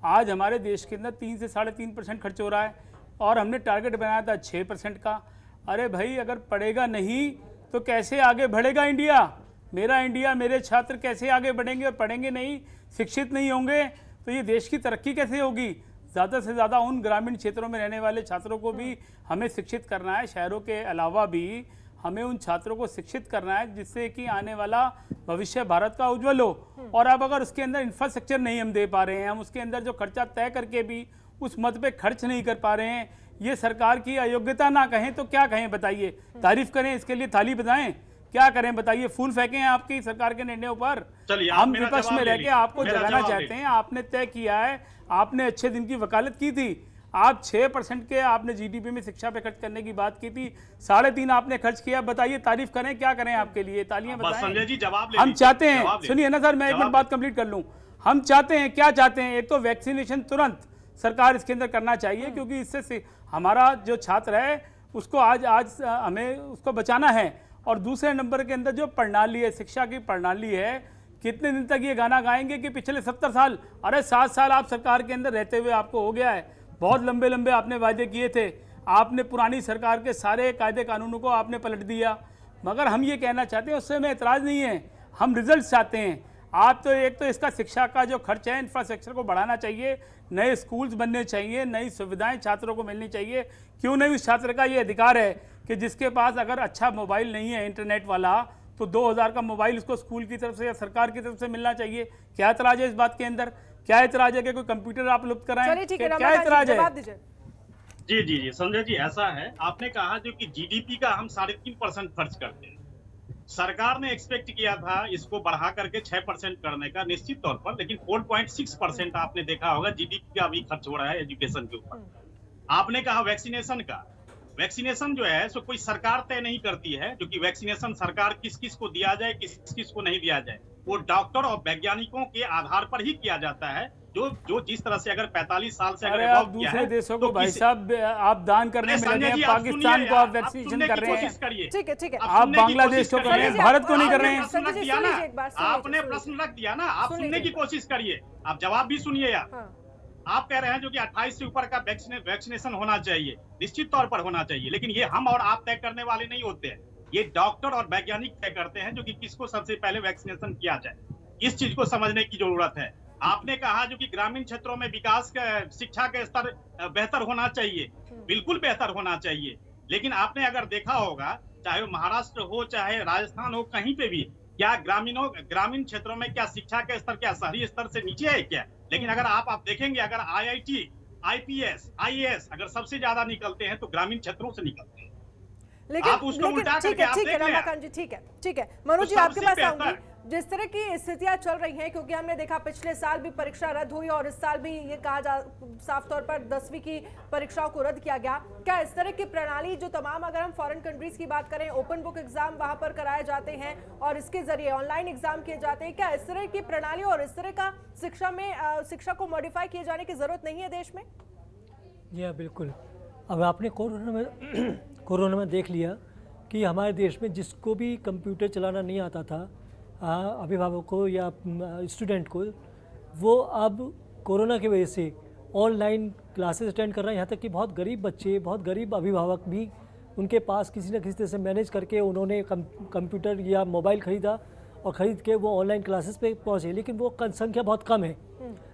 आज हमारे देश के अंदर 3 से 3.5% खर्च हो रहा है और हमने टारगेट बनाया था 6% का। अरे भाई, अगर पढ़ेगा नहीं तो कैसे आगे बढ़ेगा इंडिया? मेरा इंडिया, मेरे छात्र कैसे आगे बढ़ेंगे? और पढ़ेंगे नहीं, शिक्षित नहीं होंगे तो ये देश की तरक्की कैसे होगी? ज़्यादा से ज़्यादा उन ग्रामीण क्षेत्रों में रहने वाले छात्रों को भी हमें शिक्षित करना है, शहरों के अलावा भी हमें उन छात्रों को शिक्षित करना है जिससे कि आने वाला भविष्य भारत का उज्जवल हो। और अब अगर उसके अंदर इंफ्रास्ट्रक्चर नहीं हम दे पा रहे हैं, हम उसके अंदर जो खर्चा तय करके भी उस मद पे खर्च नहीं कर पा रहे हैं, ये सरकार की अयोग्यता ना कहें तो क्या कहें बताइए? तारीफ करें इसके लिए, ताली बजाएं, क्या करें बताइए? फूल फेंकें आपकी सरकार के निर्णयों पर? हम विपक्ष में रह के आपको जगाना चाहते हैं। आपने तय किया है, आपने अच्छे दिन की वकालत की थी, आप 6% के आपने जीडीपी में शिक्षा पे खर्च करने की बात की थी, 3.5 आपने खर्च किया। बताइए, तारीफ करें, क्या करें आपके लिए? तालियां बजाएं। संजय जी जवाब हम चाहते हैं, सुनिए ना सर, मैं एक मिनट बात कंप्लीट कर लूं। हम चाहते हैं, क्या चाहते हैं? एक तो वैक्सीनेशन तुरंत सरकार इसके अंदर करना चाहिए, क्योंकि इससे हमारा जो छात्र है उसको आज हमें उसको बचाना है। और दूसरे नंबर के अंदर जो प्रणाली है, शिक्षा की प्रणाली है, कितने दिन तक ये गाना गाएंगे कि पिछले 70 साल, अरे 7 साल आप सरकार के अंदर रहते हुए आपको हो गया है, बहुत लंबे लंबे आपने वायदे किए थे, आपने पुरानी सरकार के सारे कायदे कानूनों को आपने पलट दिया। मगर हम ये कहना चाहते हैं, उससे हमें एतराज़ नहीं है, हम रिजल्ट चाहते हैं। आप तो एक तो इसका शिक्षा का जो खर्च है, इंफ्रास्ट्रक्चर को बढ़ाना चाहिए, नए स्कूल्स बनने चाहिए, नई सुविधाएं छात्रों को मिलनी चाहिए। क्यों नहीं उस छात्र का ये अधिकार है कि जिसके पास अगर अच्छा मोबाइल नहीं है इंटरनेट वाला, तो 2000 का मोबाइल उसको स्कूल की तरफ से या सरकार की तरफ से मिलना चाहिए। क्या एतराज है इस बात के अंदर? क्या एतराज है कि कोई कंप्यूटर आप लुप्त कराएं? क्या एतराज है? जी जी जी संजय जी, ऐसा है, आपने कहा जो कि जीडीपी का हम 3.5% खर्च करते हैं, सरकार ने एक्सपेक्ट किया था इसको बढ़ा करके 6% करने का निश्चित तौर पर, लेकिन 4.6% आपने देखा होगा जीडीपी का भी खर्च हो रहा है एजुकेशन के ऊपर। आपने कहा वैक्सीनेशन का, वैक्सीनेशन जो है सो कोई सरकार तय नहीं करती है, जो कि वैक्सीनेशन सरकार किस किस को दिया जाए, किस किस को नहीं दिया जाए, वो डॉक्टर और वैज्ञानिकों के आधार पर ही किया जाता है। जो जिस तरह से अगर 45 साल से अगर अरे आप evolve किया दूसरे है, देशों तो को भाई किसी- साहब आप दान करने अरे में लगे संजय हैं, जी, आप पाकिस्तान सुनिए को यार, आप वैक्सीनेशन सुनने कर की रहे हैं। कोशिश करिए। ठीक है ठीक है। आप सुनने की बांग्लादेश कोशिश को कर रहे हैं, संजय जी, भारत को नहीं कर आपने रहे हैं। प्रश्न रख संजय जी, दिया सुन ना, लीजिए एक बार, सुन आपने लीजिए, प्रश्न रख दिया ना, आप सुन सुनने लीजिए। की कोशिश करिए, आप जवाब भी सुनिए यार। हाँ। आप कह रहे हैं जो कि 28 से ऊपर का वैक्सीनेशन होना चाहिए, निश्चित तौर पर होना चाहिए, लेकिन ये हम और आप तय करने वाले नहीं होते हैं। ये डॉक्टर और वैज्ञानिक तय करते हैं जो कि किसको सबसे पहले वैक्सीनेशन किया जाए। इस चीज को समझने की जरूरत है। आपने कहा जो कि ग्रामीण क्षेत्रों में विकास का शिक्षा का स्तर बेहतर होना चाहिए, बिल्कुल बेहतर होना चाहिए, लेकिन आपने अगर देखा होगा, चाहे वो महाराष्ट्र हो चाहे राजस्थान हो, कहीं पे भी क्या ग्रामीण क्षेत्रों में क्या शिक्षा का स्तर क्या शहरी स्तर से नीचे है क्या? लेकिन अगर आप देखेंगे, अगर IIT, IPS, IAS अगर सबसे ज्यादा निकलते हैं तो ग्रामीण क्षेत्रों से निकलते हैं। लेकिन आप उसको उल्टा ठीक करके है आप ठीक है देख लें। रमाकांत जी, ठीक है मनोज तो जी आपके सबसे पास बेहतर- आऊंगी। जिस तरह की स्थितियां चल रही हैं, क्योंकि हमने देखा पिछले साल भी परीक्षा रद्द हुई और इस साल भी ये कहा साफ तौर पर 10वीं की परीक्षाओं को रद्द किया गया। क्या इस तरह की प्रणाली जो तमाम, अगर हम फॉरेन कंट्रीज की बात करें, ओपन बुक एग्जाम वहां पर कराए जाते हैं और इसके जरिए ऑनलाइन एग्जाम किए जाते हैं, क्या इस तरह की प्रणाली और इस तरह का शिक्षा को मॉडिफाई किए जाने की जरूरत नहीं है देश में? जी हाँ, बिल्कुल। अब आपने कोरोना में देख लिया कि हमारे देश में जिसको भी कंप्यूटर चलाना नहीं आता था, अभिभावक को या स्टूडेंट को, वो अब कोरोना की वजह से ऑनलाइन क्लासेस अटेंड कर रहे हैं। यहाँ तक कि बहुत गरीब बच्चे, बहुत गरीब अभिभावक भी, उनके पास किसी न किसी तरह से मैनेज करके उन्होंने कंप्यूटर या मोबाइल ख़रीदा और ख़रीद के वो ऑनलाइन क्लासेस पे पहुँचे। लेकिन वो संख्या बहुत कम है।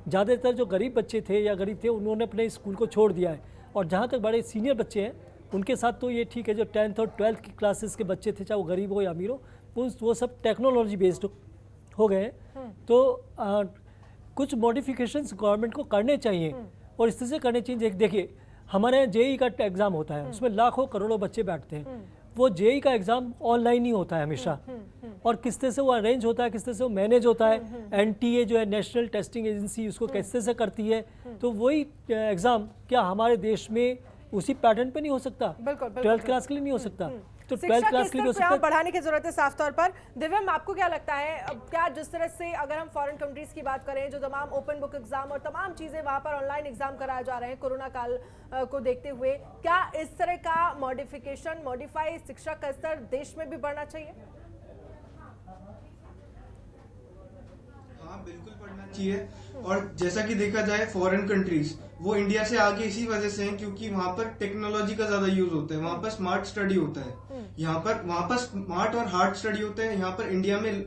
ज़्यादातर जो गरीब बच्चे थे या गरीब थे, उन्होंने अपने स्कूल को छोड़ दिया है। और जहाँ तक बड़े सीनियर बच्चे हैं, उनके साथ तो ये ठीक है, जो 10th और 12th की क्लासेस के बच्चे थे, चाहे वो गरीब हो या अमीर हो, वो सब टेक्नोलॉजी बेस्ड हो गए। तो कुछ मॉडिफिकेशंस गवर्नमेंट को करने चाहिए और इस तरह से करने चाहिए। देखिए, हमारे यहाँ JEE का एग्ज़ाम होता है, उसमें लाखों करोड़ों बच्चे बैठते हैं। वो JEE का एग्ज़ाम ऑनलाइन ही होता है हमेशा, और किस तरह से वो अरेंज होता है, किस तरह से वो मैनेज होता है, NTA जो है नेशनल टेस्टिंग एजेंसी, उसको किस तरह से करती है। तो वही एग्ज़ाम क्या हमारे देश में उसी पैटर्न पे नहीं हो सकता? 12th क्लास के लिए नहीं हो सकता, तो 12th क्लास के लिए हो सकता है। बढ़ाने की जरूरत है साफ तौर पर। दिव्यम, आपको क्या लगता है, अब क्या जिस तरह से अगर हम फॉरेन कंट्रीज की बात करें, जो तमाम ओपन बुक एग्जाम और तमाम चीजें वहां पर ऑनलाइन एग्जाम कराए जा रहे हैं कोरोना काल को देखते हुए, क्या इस तरह का मॉडिफाई शिक्षा का स्तर देश में भी बढ़ना चाहिए? हाँ, बिल्कुल बढ़ना चाहिए। और जैसा कि देखा जाए, फॉरेन कंट्रीज वो इंडिया से आगे इसी वजह से हैं क्योंकि वहाँ पर टेक्नोलॉजी का ज्यादा यूज होता है, वहाँ पर स्मार्ट स्टडी होता है। वहाँ पर स्मार्ट और हार्ड स्टडी होता है। यहाँ पर इंडिया में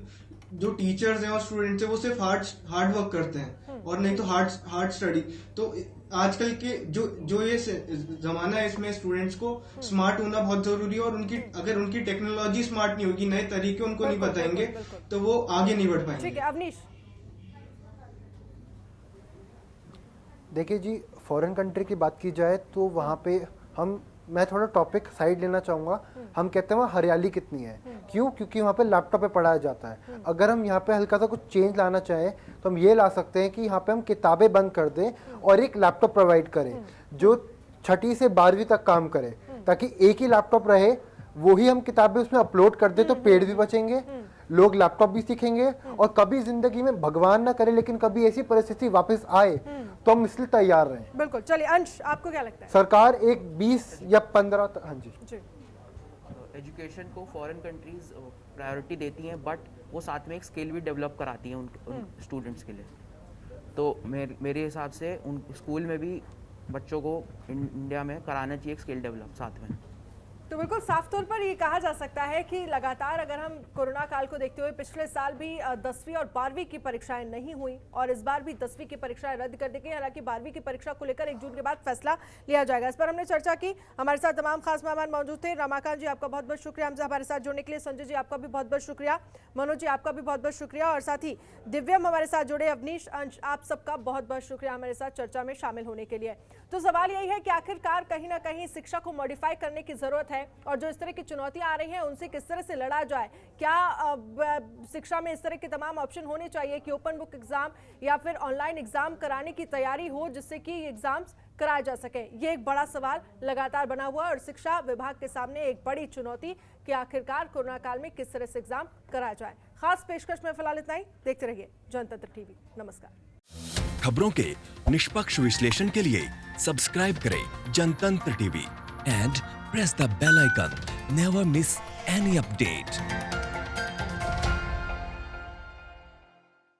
जो टीचर्स हैं और स्टूडेंट्स हैं, वो सिर्फ हार्ड वर्क करते हैं और नहीं तो हार्ड स्टडी। तो आजकल के जो ये जमाना है, इसमें स्टूडेंट्स को स्मार्ट होना बहुत जरूरी है। और अगर उनकी टेक्नोलॉजी स्मार्ट नहीं होगी, नए तरीके उनको नहीं बताएंगे, तो वो आगे नहीं बढ़ पाएंगे। ठीक है, अवनीश। देखिए जी, फॉरेन कंट्री की बात की जाए तो वहाँ पे मैं थोड़ा टॉपिक साइड लेना चाहूँगा। हम कहते हैं वहाँ हरियाली कितनी है, क्यों? क्योंकि वहाँ पे लैपटॉप पे पढ़ाया जाता है। अगर हम यहाँ पे हल्का सा कुछ चेंज लाना चाहें तो हम ये ला सकते हैं कि यहाँ पे हम किताबें बंद कर दें और एक लैपटॉप प्रोवाइड करें जो 6ठी से 12वीं तक काम करे, ताकि एक ही लैपटॉप रहे, वो ही हम किताबें उसमें अपलोड कर दे, तो पेड़ भी बचेंगे, लोग लैपटॉप भी सीखेंगे। और कभी जिंदगी में, भगवान ना करे, लेकिन कभी ऐसी परिस्थिति वापस आए तो हम इसलिए तैयार रहें। बिल्कुल। चलिए अंश, आपको क्या लगता है? सरकार एक 20 या 15 हाँ जी एजुकेशन को फॉरेन कंट्रीज प्रायोरिटी देती हैं, बट वो साथ में एक स्किल भी डेवलप कराती हैं उन स्टूडेंट्स के लिए। तो मेरे हिसाब से उन स्कूल में भी बच्चों को इंडिया में कराना चाहिए एक स्किल डेवलप साथ में। तो बिल्कुल साफ तौर पर ये कहा जा सकता है कि लगातार अगर हम कोरोना काल को देखते हुए, पिछले साल भी 10वीं और 12वीं की परीक्षाएं नहीं हुई और इस बार भी 10वीं की परीक्षाएं रद्द कर दी गई। हालांकि 12वीं की परीक्षा को लेकर 1 जून के बाद फैसला लिया जाएगा। इस पर हमने चर्चा की। हमारे साथ तमाम खास मेहमान मौजूद थे। रमाकांत जी, आपका बहुत बहुत शुक्रिया हमसे हमारे साथ जुड़ने के लिए। संजय जी, आपका भी बहुत बहुत शुक्रिया। मनोज जी, आपका भी बहुत बहुत शुक्रिया। और साथ ही दिव्यम हमारे साथ जुड़े। अवनीश, अंश, आप सबका बहुत बहुत शुक्रिया हमारे साथ चर्चा में शामिल होने के लिए। तो सवाल यही है कि आखिरकार कहीं ना कहीं शिक्षा को मॉडिफाई करने की जरूरत है और जो इस तरह की चुनौतियां आ रही हैं उनसे किस तरह से लड़ा जाए। क्या शिक्षा में इस तरह के तमाम ऑप्शन होने चाहिए कि ओपन बुक एग्जाम या फिर ऑनलाइन एग्जाम कराने की तैयारी हो, जिससे कि एग्जाम्स कराए जा सके? ये एक बड़ा सवाल लगातार बना हुआ है और शिक्षा विभाग के सामने एक बड़ी चुनौती कि आखिरकार कोरोना काल में किस तरह से एग्जाम कराया जाए। खास पेशकश में फिलहाल इतना ही। देखते रहिए जनतंत्र टीवी। नमस्कार। खबरों के निष्पक्ष विश्लेषण के लिए सब्सक्राइब करें Janatantra TV and press the bell icon. Never miss any update.